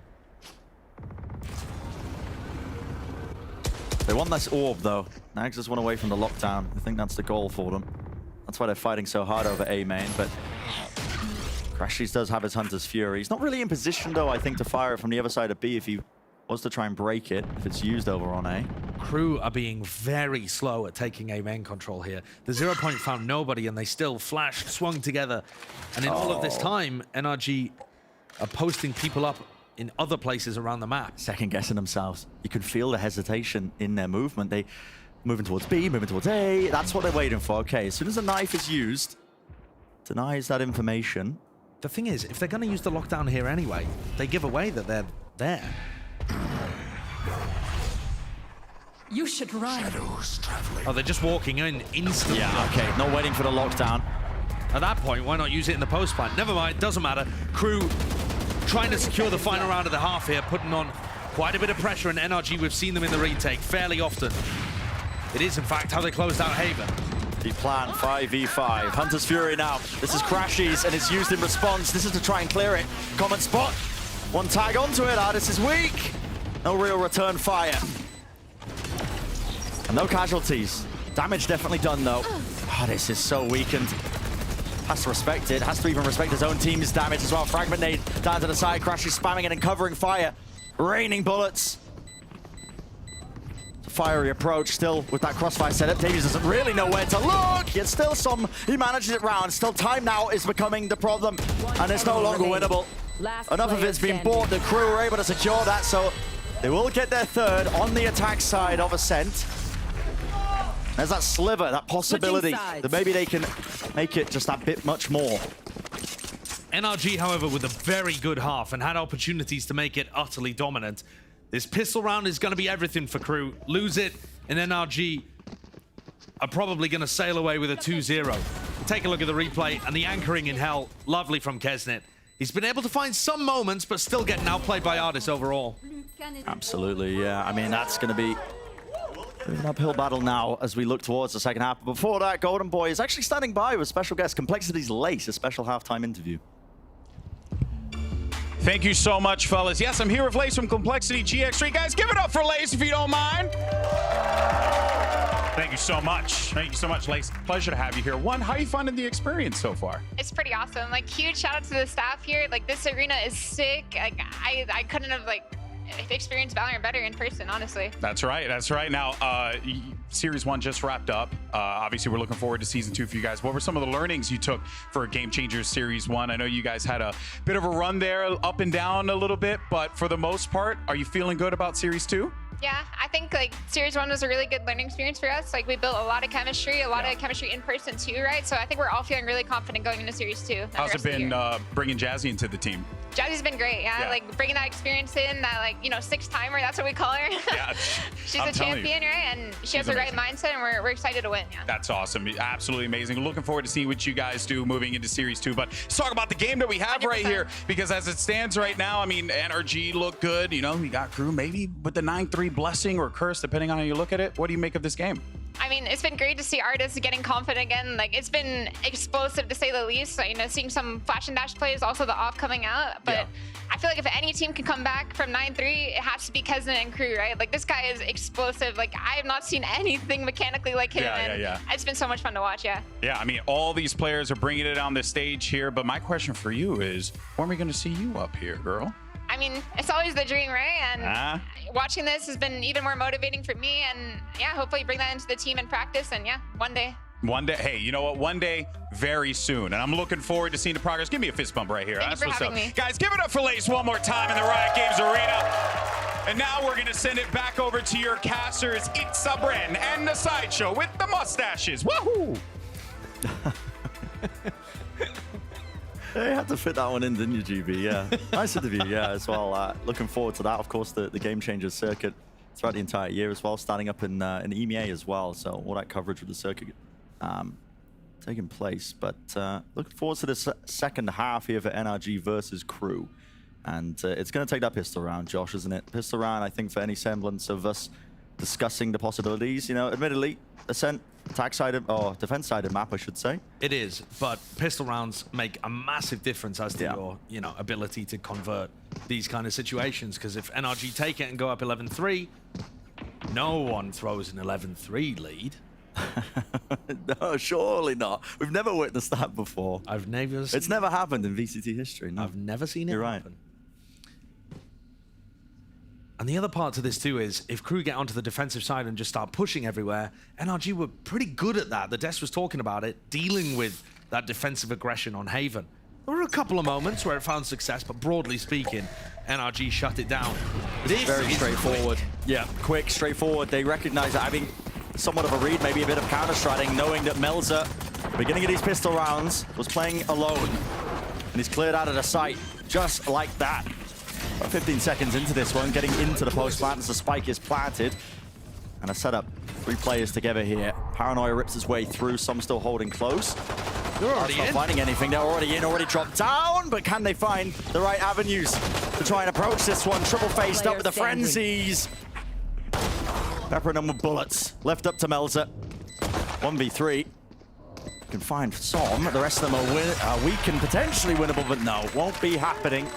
They want this orb, though. Nags just went away from the lockdown. I think that's the goal for them. That's why they're fighting so hard over A main, but Crashies does have his Hunter's Fury. He's not really in position, though, I think, to fire it from the other side of B if he was to try and break it, if it's used over on A. Crew are being very slow at taking A main control here. The 0 point found nobody, and they still flashed, swung together. And in all of this time, NRG are posting people up in other places around the map. Second guessing themselves. You can feel the hesitation in their movement. They moving towards B, moving towards A. That's what they're waiting for. Okay, as soon as the knife is used, denies that information. The thing is, if they're going to use the lockdown here anyway, they give away that they're there. You should run. Oh, they're just walking in instantly. Yeah, okay, not waiting for the lockdown. At that point, why not use it in the post plant? Never mind, doesn't matter. Crew trying to secure the final round of the half here, putting on quite a bit of pressure, and NRG, we've seen them in the retake fairly often. It is, in fact, how they closed out Haven. The plan, 5v5. Hunter's Fury now. This is Crashies, and it's used in response. This is to try and clear it. Common spot. One tag onto it. Artis is weak. No real return fire. And no casualties. Damage definitely done, though. Artis is so weakened. Has to respect it. Has to even respect his own team's damage as well. Fragment nade down to the side. Crashies spamming it and covering fire. Raining bullets. Fiery approach still with that crossfire setup. Davies doesn't really know where to look. Yet still he manages it round. Still time now is becoming the problem. And it's no longer winnable. Enough of it's been bought. The crew were able to secure that. So they will get their third on the attack side of Ascent. There's that sliver, that possibility that maybe they can make it just that bit much more. NRG, however, with a very good half and had opportunities to make it utterly dominant. This pistol round is going to be everything for crew. Lose it, and NRG are probably going to sail away with a 2-0. Take a look at the replay, and the anchoring in hell, lovely from Kesnit. He's been able to find some moments, but still getting outplayed by Artis overall. Absolutely, yeah. I mean, that's going to be an uphill battle now as we look towards the second half. But before that, Golden Boy is actually standing by with special guest Complexity's Lace, a special halftime interview. Thank you so much, fellas. Yes, I'm here with Lace from Complexity GX3. Guys, give it up for Lace if you don't mind. Thank you so much. Thank you so much, Lace. Pleasure to have you here. One, how are you finding the experience so far? It's pretty awesome. Like, huge shout out to the staff here. Like, this arena is sick. Like, I couldn't have, like, experienced Valorant better in person, honestly. That's right. That's right. Now, Series 1 just wrapped up. Obviously, we're looking forward to Season 2 for you guys. What were some of the learnings you took for Game Changers Series 1? I know you guys had a bit of a run there, up and down a little bit, but for the most part, are you feeling good about Series 2? Yeah, I think like Series 1 was a really good learning experience for us. Like, we built a lot of chemistry, of chemistry in person too, right? So I think we're all feeling really confident going into Series 2. How's it been bringing Jazzy into the team? Jazzy's been great, yeah? Like bringing that experience in, that like, you know, 6-timer, that's what we call her. Yeah, She's a champion, right? And she has the right mindset, and we're excited to win, yeah. That's awesome. Absolutely amazing. Looking forward to seeing what you guys do moving into Series 2. But let's talk about the game that we have 100%. right here, because as it stands right now, I mean, NRG look good. You know, we got KRU maybe with the 9-3 blessing or curse, depending on how you look at it. What do you make of this game? I mean, it's been great to see artists getting confident again. Like, it's been explosive to say the least. So, you know, seeing some flash and dash plays, also the off coming out. But I feel like if any team can come back from 9-3, it has to be Kezen and KRU, right? Like, this guy is explosive. Like, I have not seen anything mechanically like him. And it's been so much fun to watch, yeah. Yeah, I mean, all these players are bringing it on the stage here. But my question for you is, when are we going to see you up here, girl? I mean, it's always the dream, right? And watching this has been even more motivating for me. And yeah, hopefully bring that into the team in practice. And yeah, one day. One day. Hey, you know what? One day, very soon. And I'm looking forward to seeing the progress. Give me a fist bump right here. Thank you for having me. Guys, give it up for Lace one more time in the Riot Games Arena. And now we're going to send it back over to your casters, Itza Bren and the Sideshow with the mustaches. Woohoo! You had to fit that one in, didn't you, GB? Yeah. Nice interview, yeah, as well. Looking forward to that. Of course, the Game Changers circuit throughout the entire year as well, starting up in EMEA as well. So all that coverage with the circuit taking place. But looking forward to this second half here for NRG versus KRU. And it's going to take that pistol round, Josh, isn't it? Pistol round, I think, for any semblance of us discussing the possibilities. You know, admittedly, Ascent attack-sided, or defense-sided map, I should say. It is, but pistol rounds make a massive difference as to your, you know, ability to convert these kind of situations. Because if NRG take it and go up 11-3, no one throws an 11-3 lead. No, surely not. We've never witnessed that before. I've never seen It's never happened in VCT history. No. I've never seen it You're happen. right. And the other part to this too is if KRU get onto the defensive side and just start pushing everywhere, NRG were pretty good at that. The Des was talking about it, dealing with that defensive aggression on Haven. There were a couple of moments where it found success, but broadly speaking, NRG shut it down. This very straightforward. Yeah, quick, straightforward. They recognize that having somewhat of a read, maybe a bit of counter-striding, knowing that Melzer, beginning of these pistol rounds, was playing alone. And he's cleared out of the site just like that. About 15 seconds into this one, getting into the post plant as the spike is planted. And a setup, 3 players together here. Paranoia rips his way through, some still holding close. They're already not finding anything, they're already in, already dropped down, but can they find the right avenues to try and approach this one? Triple faced up with the frenzies. Peppering them with bullets. Left up to Melzer. 1v3. Can find some, the rest of them are weak and potentially winnable, but no, won't be happening.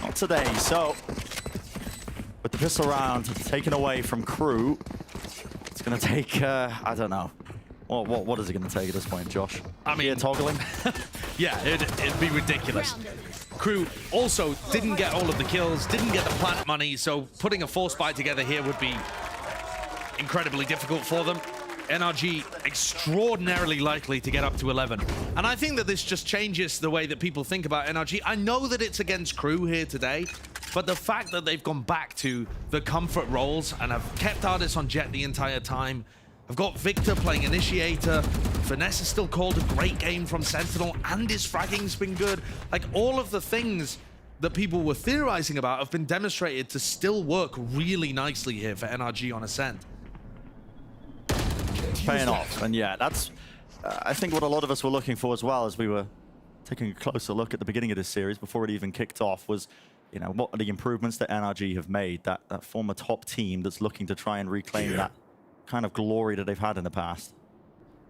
Not today, so with the pistol round taken away from KRU, it's going to take, I don't know. What is it going to take at this point, Josh? I mean, toggling? Yeah, it'd be ridiculous. KRU also didn't get all of the kills, didn't get the plant money, so putting a force fight together here would be incredibly difficult for them. NRG extraordinarily likely to get up to 11. And I think that this just changes the way that people think about NRG. I know that it's against KRU here today, but the fact that they've gone back to the comfort roles and have kept artists on Jet the entire time. I've got Victor playing Initiator. Finesse has still called a great game from Sentinel, and his fragging's been good. Like, all of the things that people were theorizing about have been demonstrated to still work really nicely here for NRG on Ascent. Paying off, and yeah, that's I think what a lot of us were looking for as well as we were taking a closer look at the beginning of this series before it even kicked off was, you know, what are the improvements that NRG have made, that former top team that's looking to try and reclaim that kind of glory that they've had in the past.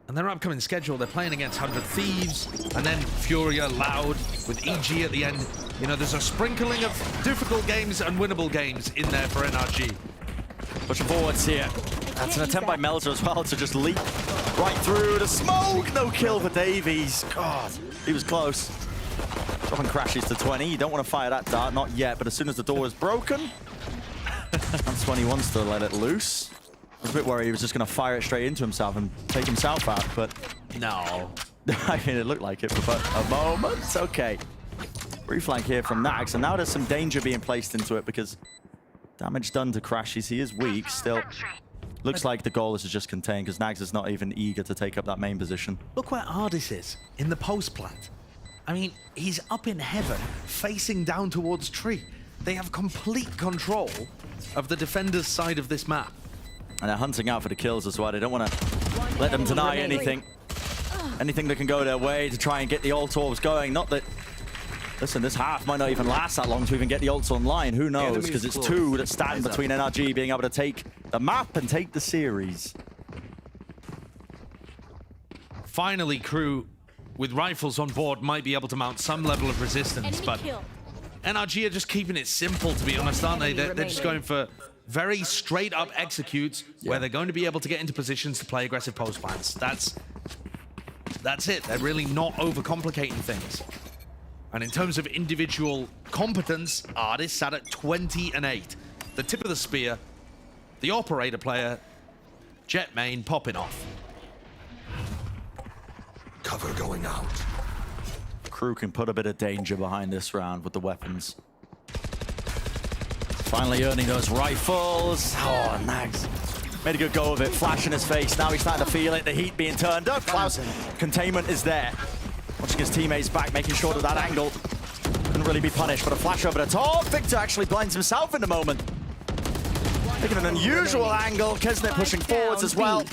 And their upcoming schedule, they're playing against 100 Thieves, and then Furia, Loud, with EG at the end. You know, there's a sprinkling of difficult games and winnable games in there for NRG. Pushing forwards here. That's an attempt by Melzer as well to just leap right through the smoke. No kill for Davies. God, he was close. Dropping crashes to 20. You don't want to fire that dart, not yet, but as soon as the door is broken, that's when he wants to let it loose. I was a bit worried he was just going to fire it straight into himself and take himself out, but no. I mean, it looked like it for a moment. Okay. Reflank here from Nags, and now there's some danger being placed into it because damage done to Crashies. He is weak still. Looks like the goal is to just contain because Nags is not even eager to take up that main position. Look where Ardis is, in the post plant. I mean, he's up in heaven, facing down towards tree. They have complete control of the defender's side of this map. And they're hunting out for the kills as well. They don't want to let them deny anything. Anything that can go their way to try and get the ult orbs going. Not that... Listen, this half might not even last that long to even get the ults online. Who knows? Because it's two that stand between NRG being able to take the map and take the series. Finally, crew with rifles on board might be able to mount some level of resistance, but NRG are just keeping it simple, to be honest, aren't they? They're just going for very straight up executes where they're going to be able to get into positions to play aggressive post plants. That's it. They're really not overcomplicating things. And in terms of individual competence, Ardis sat at 20-8. The tip of the spear, the operator player, Jet main popping off. Cover going out. Crew can put a bit of danger behind this round with the weapons. Finally earning those rifles. Oh, Nags made a good go of it. Flash in his face. Now he's starting to feel it. The heat being turned up. Klaus, containment is there. Watching his teammates back, making sure that that angle couldn't really be punished. But a flash over the top. Victor actually blinds himself in the moment. Taking an unusual angle. Kesnet pushing forwards as well.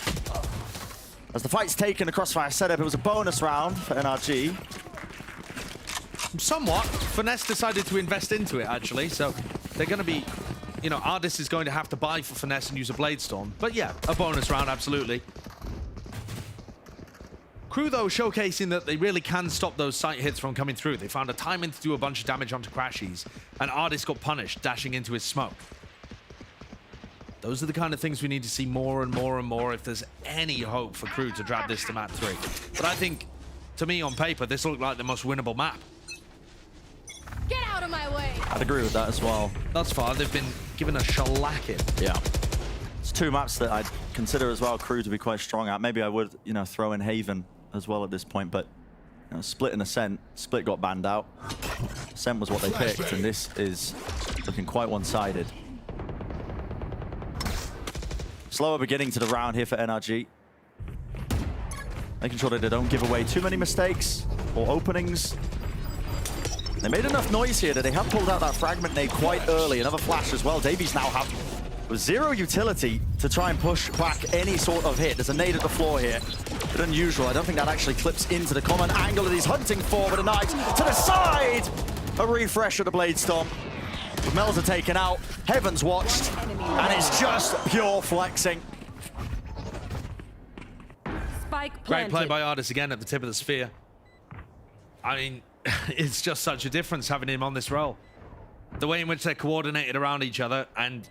As the fight's taken, the crossfire setup, it was a bonus round for NRG. Somewhat. Finesse decided to invest into it, actually, so they're going to be, you know, Ardis is going to have to buy for Finesse and use a Blade Storm. But yeah, a bonus round, absolutely. Crew, though, showcasing that they really can stop those sight hits from coming through. They found a timing to do a bunch of damage onto Crashies, and Ardis got punished, dashing into his smoke. Those are the kind of things we need to see more and more and more if there's any hope for Crew to drag this to map 3. But I think, to me, on paper, this looked like the most winnable map. Get out of my way! I'd agree with that as well. Thus far, they've been given a shellacking. Yeah. It's two maps that I'd consider as well Crew to be quite strong at. Maybe I would, you know, throw in Haven as well at this point, but you know, Split and Ascent. Split got banned out. Ascent was what they picked, and this is looking quite one-sided. Slower beginning to the round here for NRG. Making sure that they don't give away too many mistakes or openings. They made enough noise here that they have pulled out that fragment nade quite early. Another flash as well. Davies now have zero utility to try and push back any sort of hit. There's a nade at the floor here. But unusual. I don't think that actually clips into the common angle that he's hunting for, but a knife to the side. A refresh of the Blade Storm. The Mel's are taken out, Heaven's watched, and it's just pure flexing. Spike planted. Great play by Ardis again at the tip of the sphere. I mean, it's just such a difference having him on this role. The way in which they're coordinated around each other and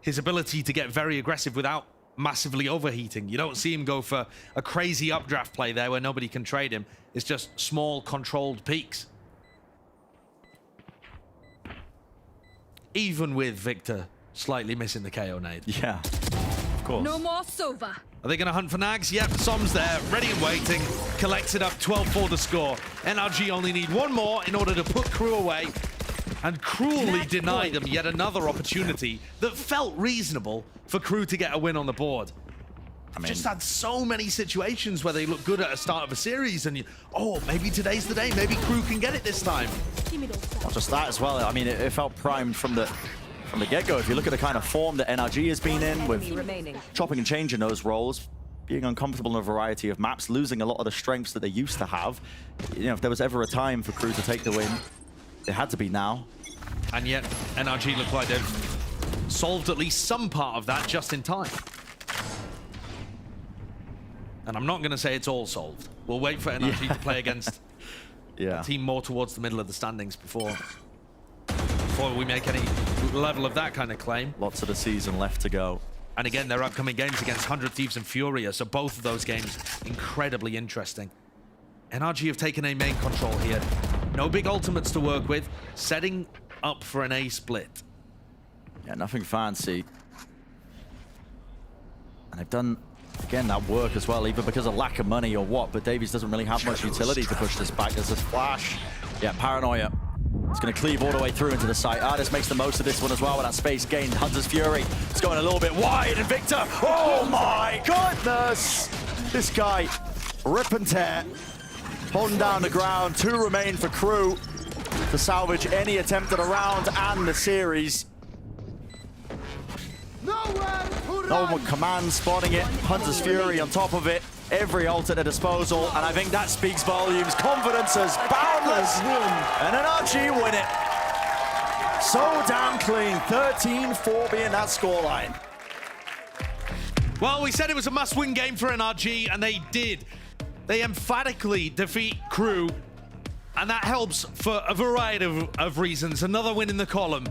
his ability to get very aggressive without massively overheating. You don't see him go for a crazy updraft play there where nobody can trade him. It's just small, controlled peaks. Even with Victor slightly missing the KO nade. Yeah, of course. No more Sova. Are they going to hunt for Nags? Yep, Som's there, ready and waiting. Collects it up, 12-4 the score. NRG only need one more in order to put Crew away and cruelly deny them yet another opportunity that felt reasonable for Crew to get a win on the board. I mean, just had so many situations where they look good at the start of a series and oh, maybe today's the day, maybe Crew can get it this time. Not just that as well, I mean, it felt primed from the get-go. If you look at the kind of form that NRG has been in with chopping and changing those roles, being uncomfortable in a variety of maps, losing a lot of the strengths that they used to have. You know, if there was ever a time for Crew to take the win, it had to be now. And yet, NRG look like they've solved at least some part of that just in time. And I'm not going to say it's all solved. We'll wait for NRG to play against a team more towards the middle of the standings before we make any level of that kind of claim. Lots of the season left to go. And again, their upcoming games against 100 Thieves and Furia, so both of those games incredibly interesting. NRG have taken a main control here. No big ultimates to work with, setting up for an A split. Yeah, nothing fancy. And they've done, again, that work as well, either because of lack of money or what, but Davies doesn't really have much utility to push this back. There's a flash. Yeah, Paranoia. It's going to cleave all the way through into the site. Ardis makes the most of this one as well with that space gained. Hunter's Fury. It's going a little bit wide, and Victor, oh my goodness! This guy, rip and tear. holding down the ground. 2 remain for KRU to salvage any attempt at a round and the series. No one command spotting it. Hunter's Fury on top of it. Every ult at their disposal, and I think that speaks volumes. Confidence is boundless, and NRG win it. So damn clean, 13-4 being that scoreline. Well, we said it was a must-win game for NRG, and they did. They emphatically defeat KRU, and that helps for a variety of reasons. Another win in the column.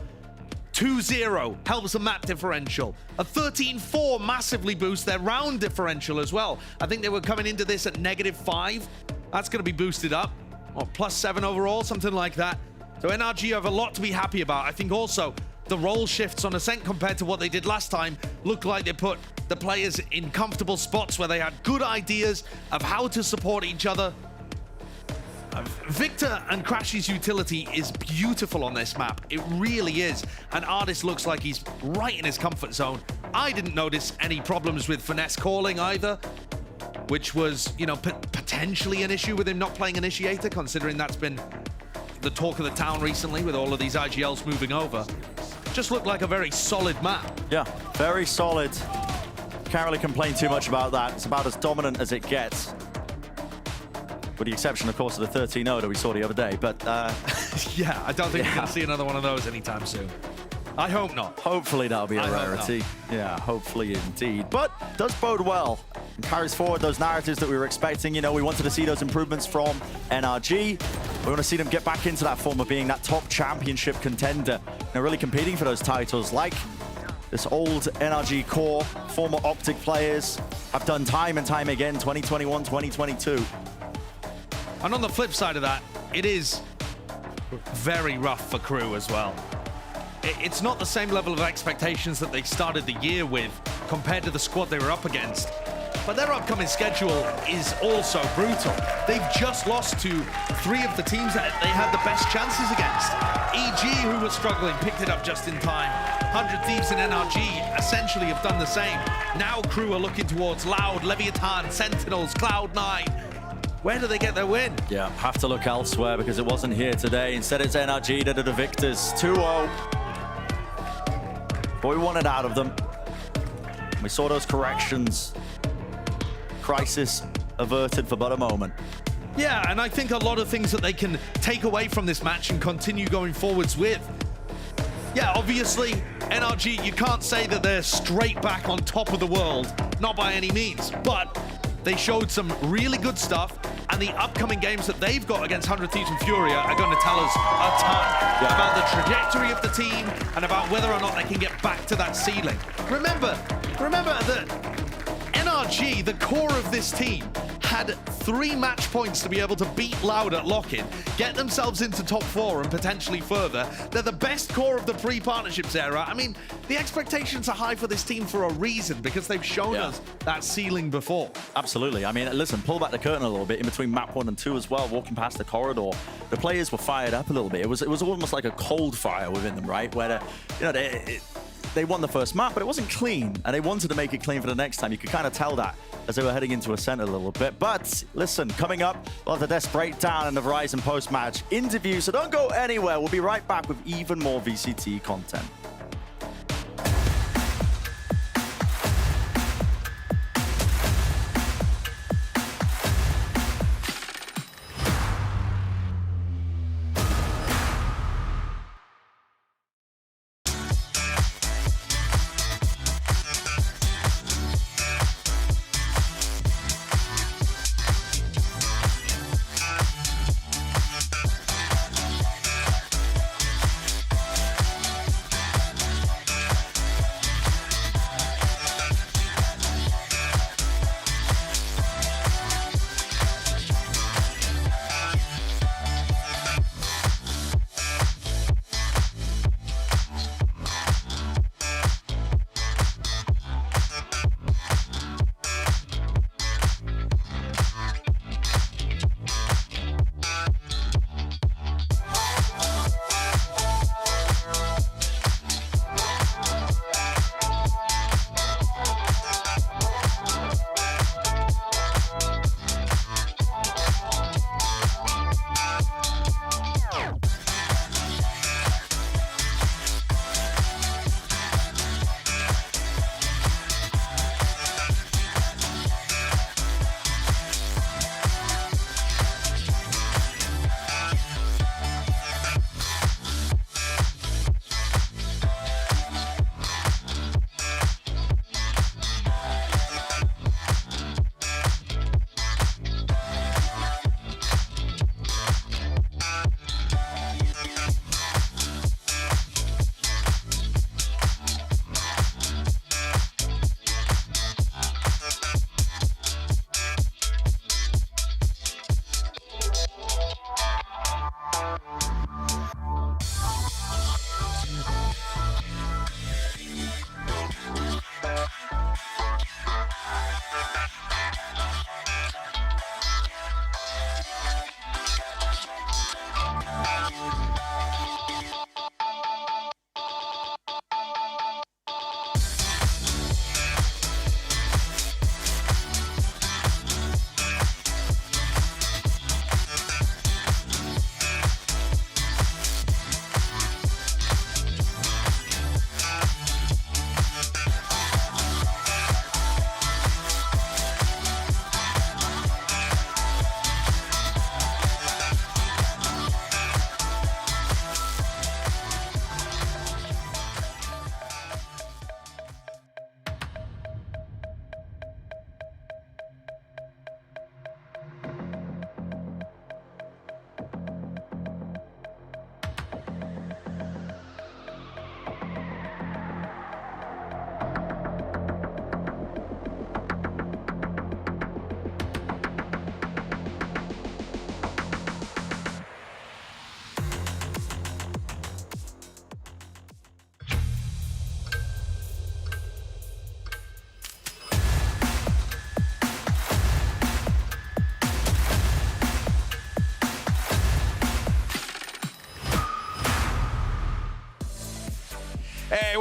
2-0 helps the map differential. A 13-4 massively boosts their round differential as well. I think they were coming into this at -5. That's going to be boosted up. Or +7 overall, something like that. So NRG have a lot to be happy about. I think also the role shifts on Ascent compared to what they did last time look like they put the players in comfortable spots where they had good ideas of how to support each other. Victor and Crash's utility is beautiful on this map. It really is. And Artist looks like he's right in his comfort zone. I didn't notice any problems with finesse calling either, which was, you know, potentially an issue with him not playing Initiator, considering that's been the talk of the town recently with all of these IGLs moving over. Just looked like a very solid map. Yeah, very solid. Can't really complain too much about that. It's about as dominant as it gets. With the exception, of course, of the 13-0 that we saw the other day. But yeah, I don't think we're going to see another one of those anytime soon. I hope not. Hopefully that'll be a rarity. Yeah, hopefully indeed. But does bode well and carries forward those narratives that we were expecting. You know, we wanted to see those improvements from NRG. We want to see them get back into that form of being that top championship contender and really competing for those titles like this old NRG core, former Optic players have done time and time again, 2021, 2022. And on the flip side of that, it is very rough for KRU as well. It's not the same level of expectations that they started the year with compared to the squad they were up against. But their upcoming schedule is also brutal. They've just lost to 3 of the teams that they had the best chances against. EG, who was struggling, picked it up just in time. 100 Thieves and NRG essentially have done the same. Now KRU are looking towards Loud, Leviathan, Sentinels, Cloud9. Where do they get their win? Yeah, have to look elsewhere because it wasn't here today. Instead, it's NRG that are the victors. 2-0. But we wanted out of them. We saw those corrections. Crisis averted for but a moment. Yeah, and I think a lot of things that they can take away from this match and continue going forwards with. Yeah, obviously, NRG, you can't say that they're straight back on top of the world. Not by any means, but they showed some really good stuff, and the upcoming games that they've got against 100 Thieves and Furia are going to tell us a ton about the trajectory of the team and about whether or not they can get back to that ceiling. Remember that NRG, the core of this team, had 3 match points to be able to beat Loud at lock-in, get themselves into top 4 and potentially further. They're the best core of the pre-partnerships era. I mean, the expectations are high for this team for a reason because they've shown us that ceiling before. Absolutely. I mean, listen, pull back the curtain a little bit in between map 1 and 2 as well, walking past the corridor. The players were fired up a little bit. It was almost like a cold fire within them, right? Where they won the first map, but it wasn't clean, and they wanted to make it clean for the next time. You could kind of tell that as they were heading into Ascent a little bit. But listen, coming up, we'll have the Death breakdown and the Verizon post-match interview, so don't go anywhere. We'll be right back with even more VCT content.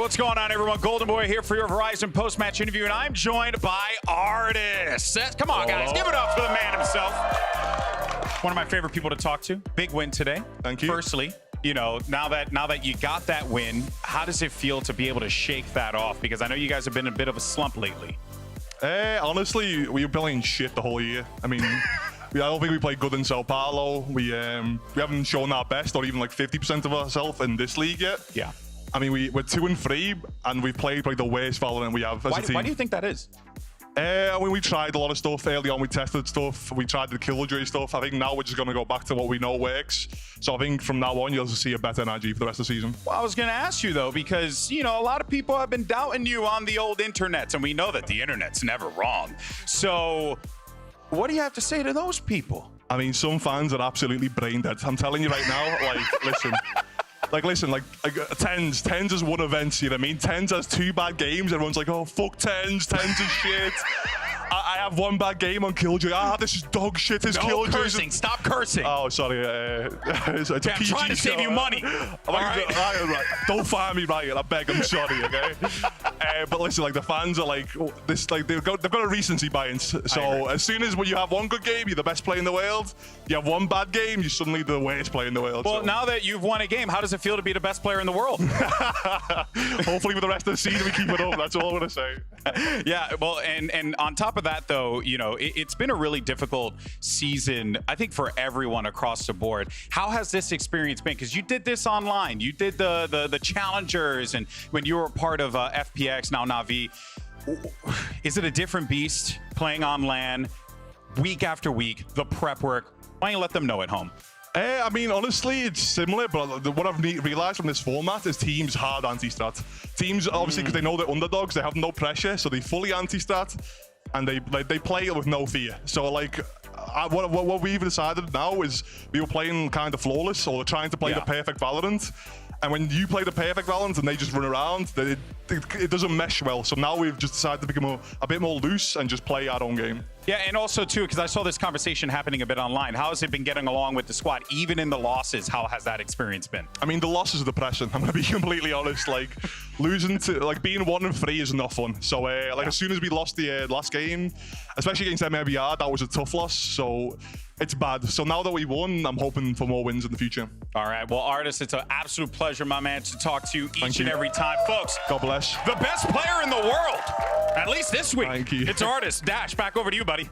what's going on, everyone? Golden Boy here for your Verizon post-match interview, and I'm joined by Artis. Come on, guys, give it up for the man himself. One of my favorite people to talk to. Big win today. Thank you. Firstly, you know, now that you got that win, how does it feel to be able to shake that off? Because I know you guys have been in a bit of a slump lately. Honestly, we were playing shit the whole year. I mean, I don't think we played good in Sao Paulo. We haven't shown our best or even like 50% of ourselves in this league yet. Yeah. I mean, we're 2-3, and we've played like the worst Valorant we have as a team. Why do you think that is? I mean, we tried a lot of stuff early on. We tested stuff. We tried the Killjoy stuff. I think now we're just going to go back to what we know works. So I think from now on, you'll see a better NRG for the rest of the season. Well, I was going to ask you, though, because, you know, a lot of people have been doubting you on the old internets, and we know that the internet's never wrong. So what do you have to say to those people? I mean, some fans are absolutely brain dead. I'm telling you right now, like, listen. Listen, Tens has won events, you know what I mean? Tens has 2 bad games. Everyone's like, oh, fuck Tens is shit. I have 1 bad game on Killjoy. This is dog shit. His Killjoy. No cursing. Stop cursing. Oh, sorry. It's a PG I'm trying to save you money. All right. Don't fire me, Riot. I beg. I'm sorry, okay? But listen, like, the fans are like, this, like, they've got a recency bias. So as soon as when you have 1 good game, you're the best player in the world. You have 1 bad game, you're suddenly the worst player in the world. Well, now that you've won a game, how does it feel to be the best player in the world? Hopefully for the rest of the season we keep it up. That's all I'm gonna say. Yeah, well, and on top of that, though, you know, it's been a really difficult season, I think, for everyone across the board. How has this experience been? Because you did this online. You did the challengers, and when you were part of FPX, now Na'Vi. Is it a different beast playing on LAN week after week, the prep work? Why don't you let them know at home? I mean, honestly, it's similar, but what I've realized from this format is teams hard anti-stat. Teams, obviously, because they know they're underdogs, they have no pressure, so they fully anti-stat, and they play it with no fear. So, like, what we've decided now is we were playing kind of flawless, or trying to play the perfect Valorant. And when you play the perfect Valorant and they just run around, it doesn't mesh well. So now we've just decided to become a bit more loose and just play our own game. Yeah, and also, too, because I saw this conversation happening a bit online. How has it been getting along with the squad? Even in the losses, how has that experience been? I mean, the losses are depressing. I'm going to be completely honest. Like, losing to, like, being 1-3 is not fun. So, as soon as we lost the last game, especially against MRG, that was a tough loss. So, it's bad. So now that we won, I'm hoping for more wins in the future. All right. Well, Artis, it's an absolute pleasure, my man, to talk to you each and every time. Folks, God bless. The best player in the world, at least this week. Thank you. It's Artis. Dash, back over to you, buddy.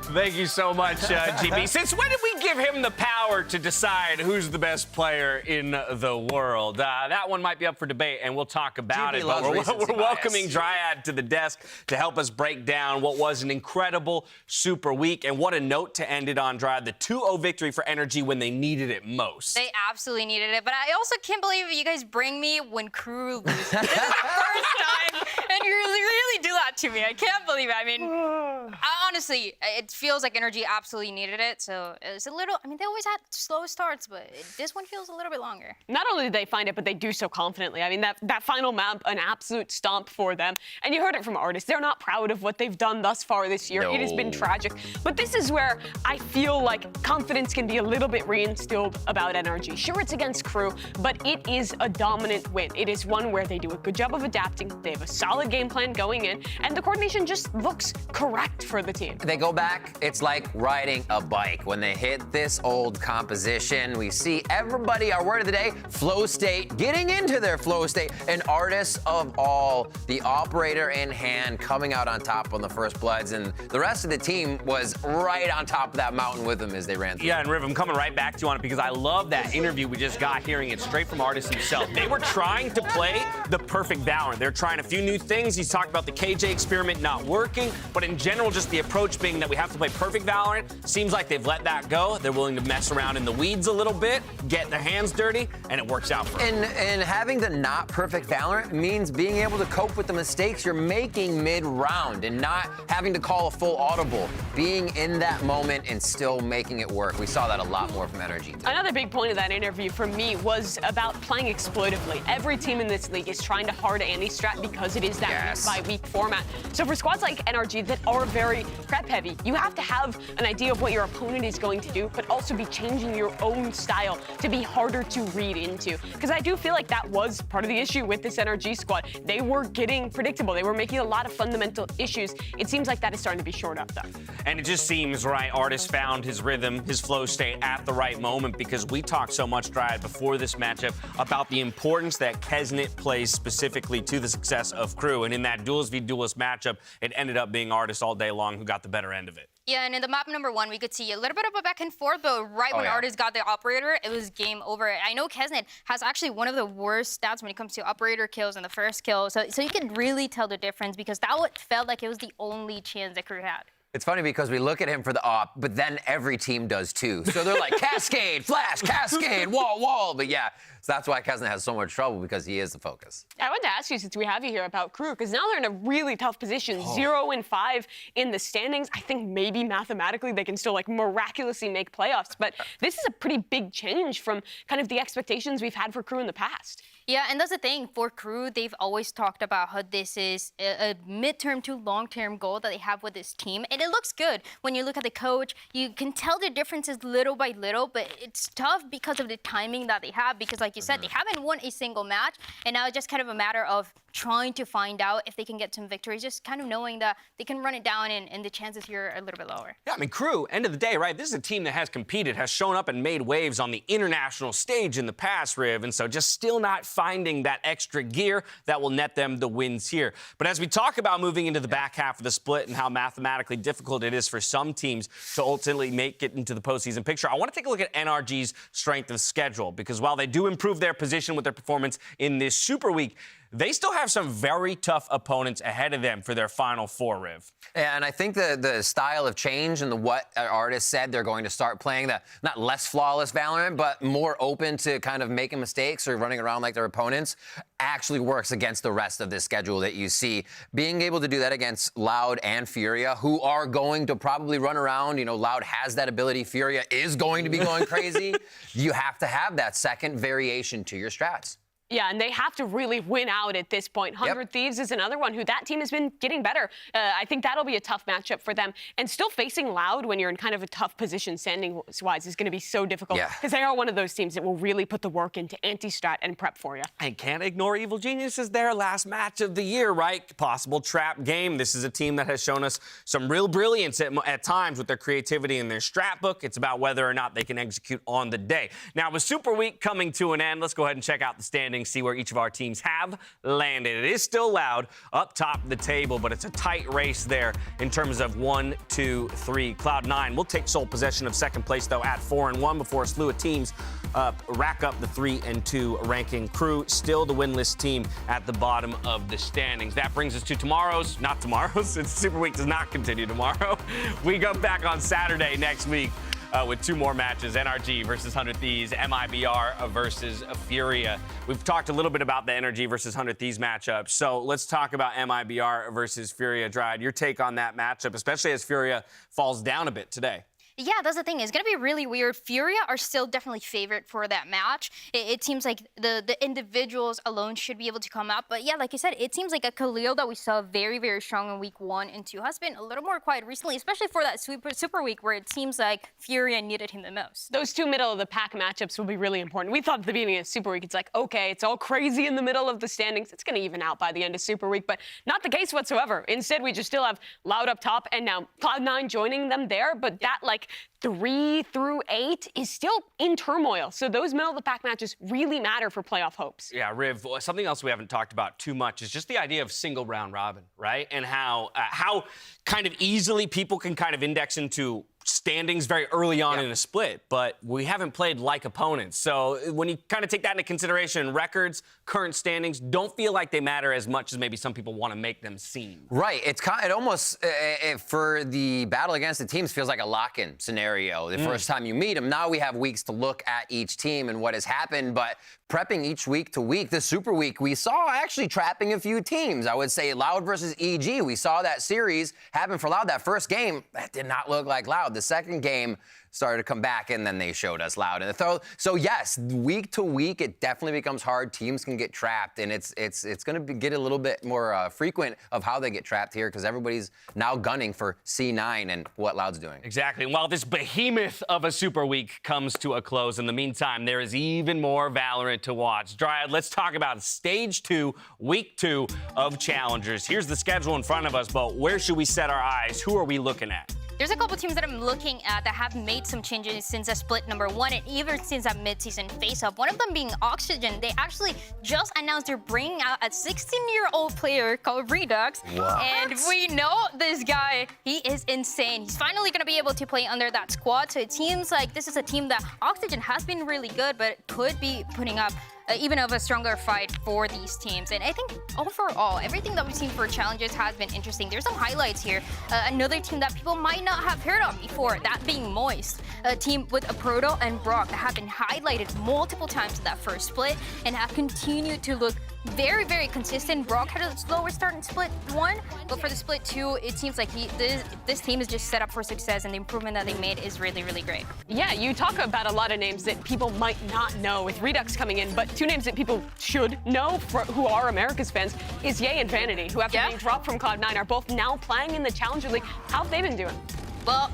Thank you so much, GB. Since when did we give him the power to decide who's the best player in the world? That one might be up for debate, and we'll talk about it. But we're welcoming Dryad to the desk to help us break down what was an incredible super week, and what a note to end it on, Dryad. The 2-0 victory for NRG when they needed it most. They absolutely needed it, but I also can't believe you guys bring me when KRU loses. This is the first time, and you really do that to me. I can't believe it. I mean, honestly, it feels like NRG absolutely needed it, so it's a little, I mean, they always had slow starts, but this one feels a little bit longer. Not only did they find it, but they do so confidently. I mean, that final map, an absolute stomp for them. And you heard it from Artis. They're not proud of what they've done thus far this year. No. It has been tragic. But this is where I feel like confidence can be a little bit reinstilled about NRG. Sure, it's against KRU, but it is a dominant win. It is one where they do a good job of adapting. They have a solid game plan going in, and the coordination just looks correct for the team. They go back, it's like riding a bike. When they hit this old composition, we see everybody, our word of the day, flow state, getting into their flow state. An artist of all, the operator in hand, coming out on top on the first bloods, and the rest of the team was right on top of that mountain with them as they ran through. Yeah, and Riv, I'm coming right back to you on it because I love that interview we just got, hearing it straight from Artis himself. They were trying to play the perfect Valorant. They're trying a few new things. He's talked about the KJ experiment not working, but in general, just the approach being that we have to play perfect Valorant. Seems like they've let that go. They're willing to mess around in the weeds a little bit, get their hands dirty, and it works out for them. And having the not perfect Valorant means being able to cope with the mistakes you're making mid-round and not having to call a full audible. Being in that moment and still making it work. We saw that a lot more from NRG. Another big point of that interview for me was about playing exploitively. Every team in this league is trying to hard anti-strat because it is that week-by-week format. So for squads like NRG that are very prep-heavy, you have to have an idea of what your opponent is going to do, but also be changing your own style to be harder to read into. Because I do feel like that was part of the issue with this NRG squad. They were getting predictable. They were making a lot of fundamental issues. It seems like that is starting to be shored up, though. And it just seems, right, Artis found his rhythm, his flow state at the right moment, because we talked so much, Dryad, before this matchup about the importance that Kesnet plays specifically to the success of KRU. And in that duelist v duelist matchup, it ended up being Artis all day long who got the better end of it. Yeah, and in the map number 1, we could see a little bit of a back and forth, but when Artis got the operator, it was game over. I know Kesnet has actually one of the worst stats when it comes to operator kills in the first kill, so you can really tell the difference, because that felt like it was the only chance that KRU had. It's funny because we look at him for the op, but then every team does too. So they're like, cascade, flash, cascade, wall. But yeah, so that's why Kesnet has so much trouble, because he is the focus. I wanted to ask you, since we have you here, about KRU, because now they're in a really tough position. 0-5 in the standings. I think maybe mathematically they can still like miraculously make playoffs, but this is a pretty big change from kind of the expectations we've had for KRU in the past. Yeah, and that's the thing. For KRU, they've always talked about how this is a midterm to long-term goal that they have with this team. And it looks good. When you look at the coach, you can tell the differences little by little, but it's tough because of the timing that they have. Because like you said, they haven't won a single match. And now it's just kind of a matter of trying to find out if they can get some victories, just kind of knowing that they can run it down and the chances here are a little bit lower. Yeah, I mean, KRU, end of the day, right, this is a team that has competed, has shown up and made waves on the international stage in the past, Riv, and so just still not finding that extra gear that will net them the wins here. But as we talk about moving into the back half of the split and how mathematically difficult it is for some teams to ultimately make it into the postseason picture, I want to take a look at NRG's strength of schedule, because while they do improve their position with their performance in this Super Week, they still have some very tough opponents ahead of them for their Final Four, Riv. And I think the style of change and what Artis said, they're going to start playing the not less flawless VALORANT, but more open to kind of making mistakes or running around like their opponents, actually works against the rest of this schedule that you see. Being able to do that against Loud and Furia, who are going to probably run around, you know, Loud has that ability, Furia is going to be going crazy. You have to have that second variation to your strats. Yeah, and they have to really win out at this point. 100 Thieves is another one who that team has been getting better. I think that'll be a tough matchup for them. And still facing Loud when you're in kind of a tough position standing-wise is going to be so difficult. Because they are one of those teams that will really put the work into anti-strat and prep for you. And can't ignore Evil Genius as their last match of the year, right? Possible trap game. This is a team that has shown us some real brilliance at times with their creativity and their strat book. It's about whether or not they can execute on the day. Now, with Super Week coming to an end, let's go ahead and check out the standings, see where each of our teams have landed. It is still Loud up top of the table, but it's a tight race there in terms of 1, 2, 3. Cloud9 will take sole possession of second place, though, at 4-1 before a slew of teams rack up the 3-2 ranking. KRU still the winless team at the bottom of the standings. That brings us to not tomorrow's, since Super Week does not continue tomorrow. We go back on Saturday next week with 2 more matches, NRG versus 100 Thieves, MIBR versus Furia. We've talked a little bit about the NRG versus 100 Thieves matchup, so let's talk about MIBR versus Furia. Dryad, your take on that matchup, especially as Furia falls down a bit today. Yeah, that's the thing. It's going to be really weird. Furia are still definitely favored for that match. It seems like the individuals alone should be able to come out. But yeah, like I said, it seems like a Khalil that we saw very, very strong in week 1 and 2 has been a little more quiet recently, especially for that Super Week where it seems like Furia needed him the most. Those 2 middle-of-the-pack matchups will be really important. We thought at the beginning of Super Week, it's like, okay, it's all crazy in the middle of the standings. It's going to even out by the end of Super Week, but not the case whatsoever. Instead, we just still have Loud up top and now Cloud9 joining them there, but that, like, 3 through 8 is still in turmoil. So those middle-of-the-pack matches really matter for playoff hopes. Yeah, Riv, something else we haven't talked about too much is just the idea of single round robin, right? And how kind of easily people can kind of index into standings very early on in a split, but we haven't played like opponents. So when you kind of take that into consideration, records, current standings don't feel like they matter as much as maybe some people want to make them seem. Right. It almost, for the battle against the teams, feels like a lock-in scenario. The first time you meet them, now we have weeks to look at each team and what has happened, but prepping each week to week. The Super Week, we saw actually trapping a few teams. I would say Loud versus EG. We saw that series happen for Loud. That first game, that did not look like Loud. The second game started to come back, and then they showed us Loud in the throw. So yes, week to week, it definitely becomes hard. Teams can get trapped, and it's going to get a little bit more frequent of how they get trapped here because everybody's now gunning for C9 and what Loud's doing. Exactly. And while this behemoth of a Super Week comes to a close, in the meantime, there is even more Valorant to watch. Dryad, let's talk about Stage 2, Week 2 of Challengers. Here's the schedule in front of us, but where should we set our eyes? Who are we looking at? There's a couple teams that I'm looking at that have made some changes since a split number 1 and even since that mid-season face-off. One of them being Oxygen. They actually just announced they're bringing out a 16-year-old player called Redux. What? And we know this guy, he is insane. He's finally going to be able to play under that squad. So it seems like this is a team that Oxygen has been really good, but could be putting up even of a stronger fight for these teams. And I think overall, everything that we've seen for challenges has been interesting. There's some highlights here. Another team that people might not have heard of before, that being Moist. A team with a Proto and Brock that have been highlighted multiple times in that first split and have continued to look very, very consistent. Brock had a slower start in split 1, but for the split 2, it seems like this team is just set up for success, and the improvement that they made is really, really great. Yeah, you talk about a lot of names that people might not know with Redux coming in, but two names that people should know who are America's fans is Ye and Vanity, who after being dropped from Cloud9 are both now playing in the Challenger League. How have they been doing? Well,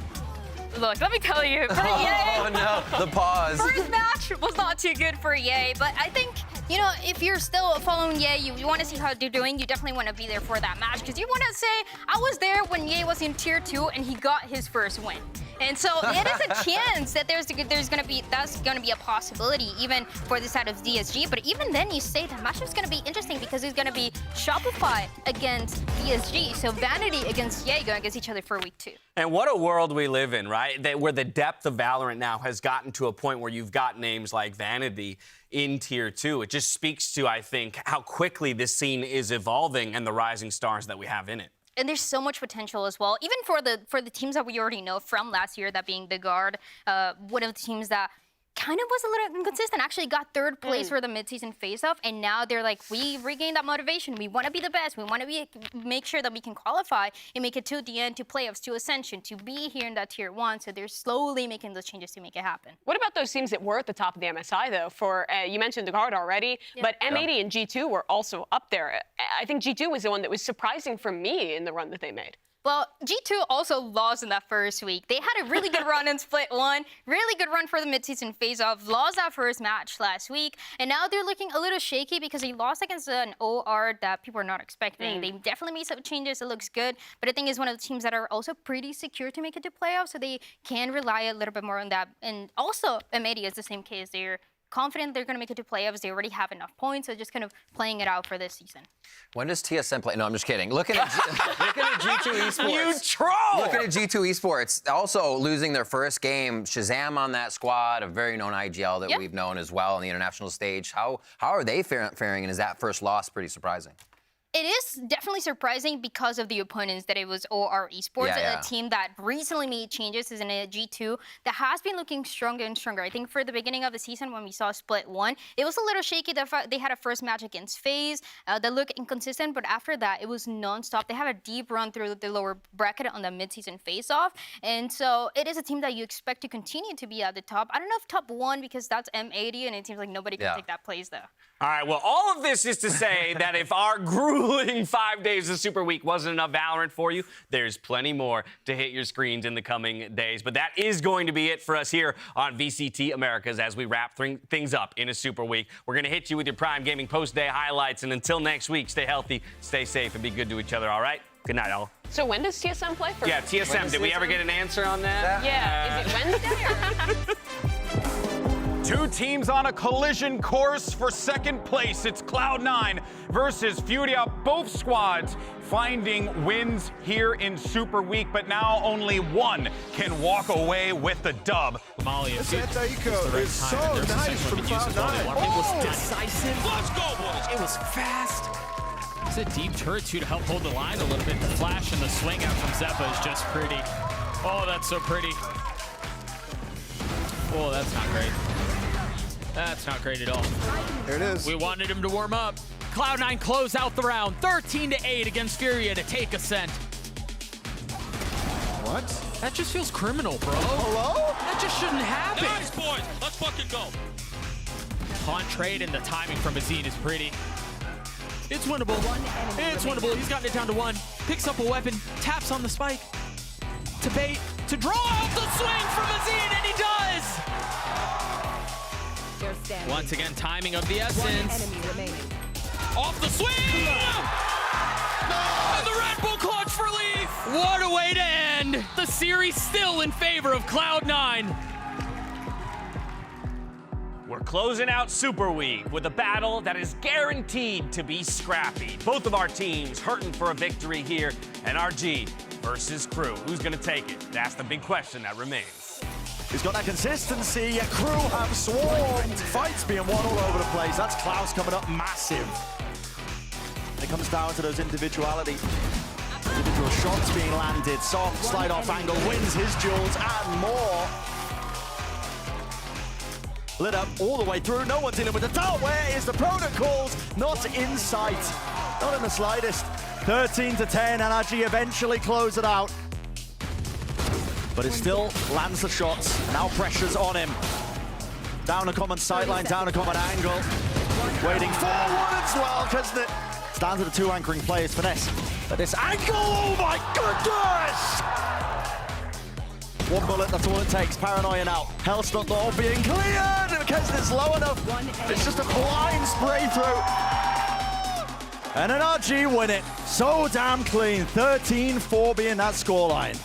look, let me tell you, for Ye, Oh no, the pause. first match was not too good for Ye, but I think, you know, if you're still following Ye, you want to see how they're doing, you definitely want to be there for that match, because you want to say, I was there when Ye was in Tier 2 and he got his first win. And so it is a chance that that's going to be a possibility even for the side of DSG. But even then, you say the matchup is going to be interesting because it's going to be Shopify against DSG. So Vanity against Ye going against each other for week 2. And what a world we live in, right? Where the depth of Valorant now has gotten to a point where you've got names like Vanity in Tier 2. It just speaks to, I think, how quickly this scene is evolving and the rising stars that we have in it. And there's so much potential as well, even for the teams that we already know from last year, that being the Guard, one of the teams that kind of was a little inconsistent, actually got 3rd place for the mid-season face-off, and now they're like, we regained that motivation. We want to be the best. We want to make sure that we can qualify and make it to the end, to playoffs, to Ascension, to be here in that Tier 1. So they're slowly making those changes to make it happen. What about those teams that were at the top of the MSI, though? For you mentioned the Guard already, but M80 and G2 were also up there. I think G2 was the one that was surprising for me in the run that they made. Well, G2 also lost in that first week. They had a really good run in Split 1, really good run for the mid-season phase-off, lost that first match last week, and now they're looking a little shaky because they lost against an OR that people are not expecting. They definitely made some changes. It looks good, but I think it's one of the teams that are also pretty secure to make it to playoffs, so they can rely a little bit more on that. And also, M80 is the same case. They're confident they're going to make it to playoffs. They already have enough points, so just kind of playing it out for this season. When does TSM play? No, I'm just kidding. Looking at G2 Esports. You troll! Looking at G2 Esports, also losing their first game. Shazam on that squad, a very known IGL that we've known as well on the international stage. How are they faring, and is that first loss pretty surprising? It is definitely surprising because of the opponents that it was OR Esports, a team that recently made changes, is in a G2 that has been looking stronger and stronger. I think for the beginning of the season when we saw Split 1, it was a little shaky. They had a first match against FaZe that looked inconsistent, but after that, it was nonstop. They have a deep run through the lower bracket on the mid-season face-off, and so it is a team that you expect to continue to be at the top. I don't know if top 1 because that's M80, and it seems like nobody can take that place, though. All right, well, all of this is to say that if our grueling 5 days of Super Week wasn't enough Valorant for you, there's plenty more to hit your screens in the coming days. But that is going to be it for us here on VCT Americas as we wrap things up in a Super Week. We're going to hit you with your Prime Gaming post-day highlights. And until next week, stay healthy, stay safe, and be good to each other, all right? Good night, all. So when does TSM play? Yeah, TSM. Did we ever get an answer on that? Yeah. Is it Wednesday or... Two teams on a collision course for second place. It's Cloud9 versus Furia. Both squads finding wins here in Super Week, but now only one can walk away with the dub. This Anti-Eco is so nice from Cloud9. It was decisive. Let's go, boys. It was fast. It's a deep turret, too, to help hold the line a little bit. The flash and the swing out from Zeppa is just pretty. Oh, that's so pretty. Oh, that's not great. That's not great at all. There it is. We wanted him to warm up. Cloud9 close out the round, 13-8 against Furia to take Ascent. What? That just feels criminal, bro. Hello? That just shouldn't happen. Nice, boys. Let's fucking go. Taunt trade and the timing from Azine is pretty. It's winnable. It's winnable. He's gotten it down to 1. Picks up a weapon, taps on the spike. To bait, to draw out the swing from Azine, and he does! Once again, timing of the essence. Off the swing! And the Red Bull clutch for Leaf! What a way to end! The series still in favor of Cloud9. We're closing out Super Week with a battle that is guaranteed to be scrappy. Both of our teams hurting for a victory here. NRG versus KRU. Who's going to take it? That's the big question that remains. He's got that consistency, yet KRU have swarmed. Fights being won all over the place. That's Klaus coming up massive. It comes down to those individual shots being landed. Soft slide off angle wins his duels and more. Lit up all the way through. No one's dealing with the dart. Where is the protocols? Not in sight. Not in the slightest. 13-10. NRG eventually close it out. But it still lands the shots. Now pressure's on him. Down a common sideline, down a common angle. Waiting forward as well, because it's down to the 2 anchoring players. Finesse at this angle. Oh my goodness! 1 bullet, that's all it takes. Paranoia now. Hellsnot all being cleared because it's low enough. It's just a blind spray through. And NRG win it. So damn clean. 13-4 being that scoreline.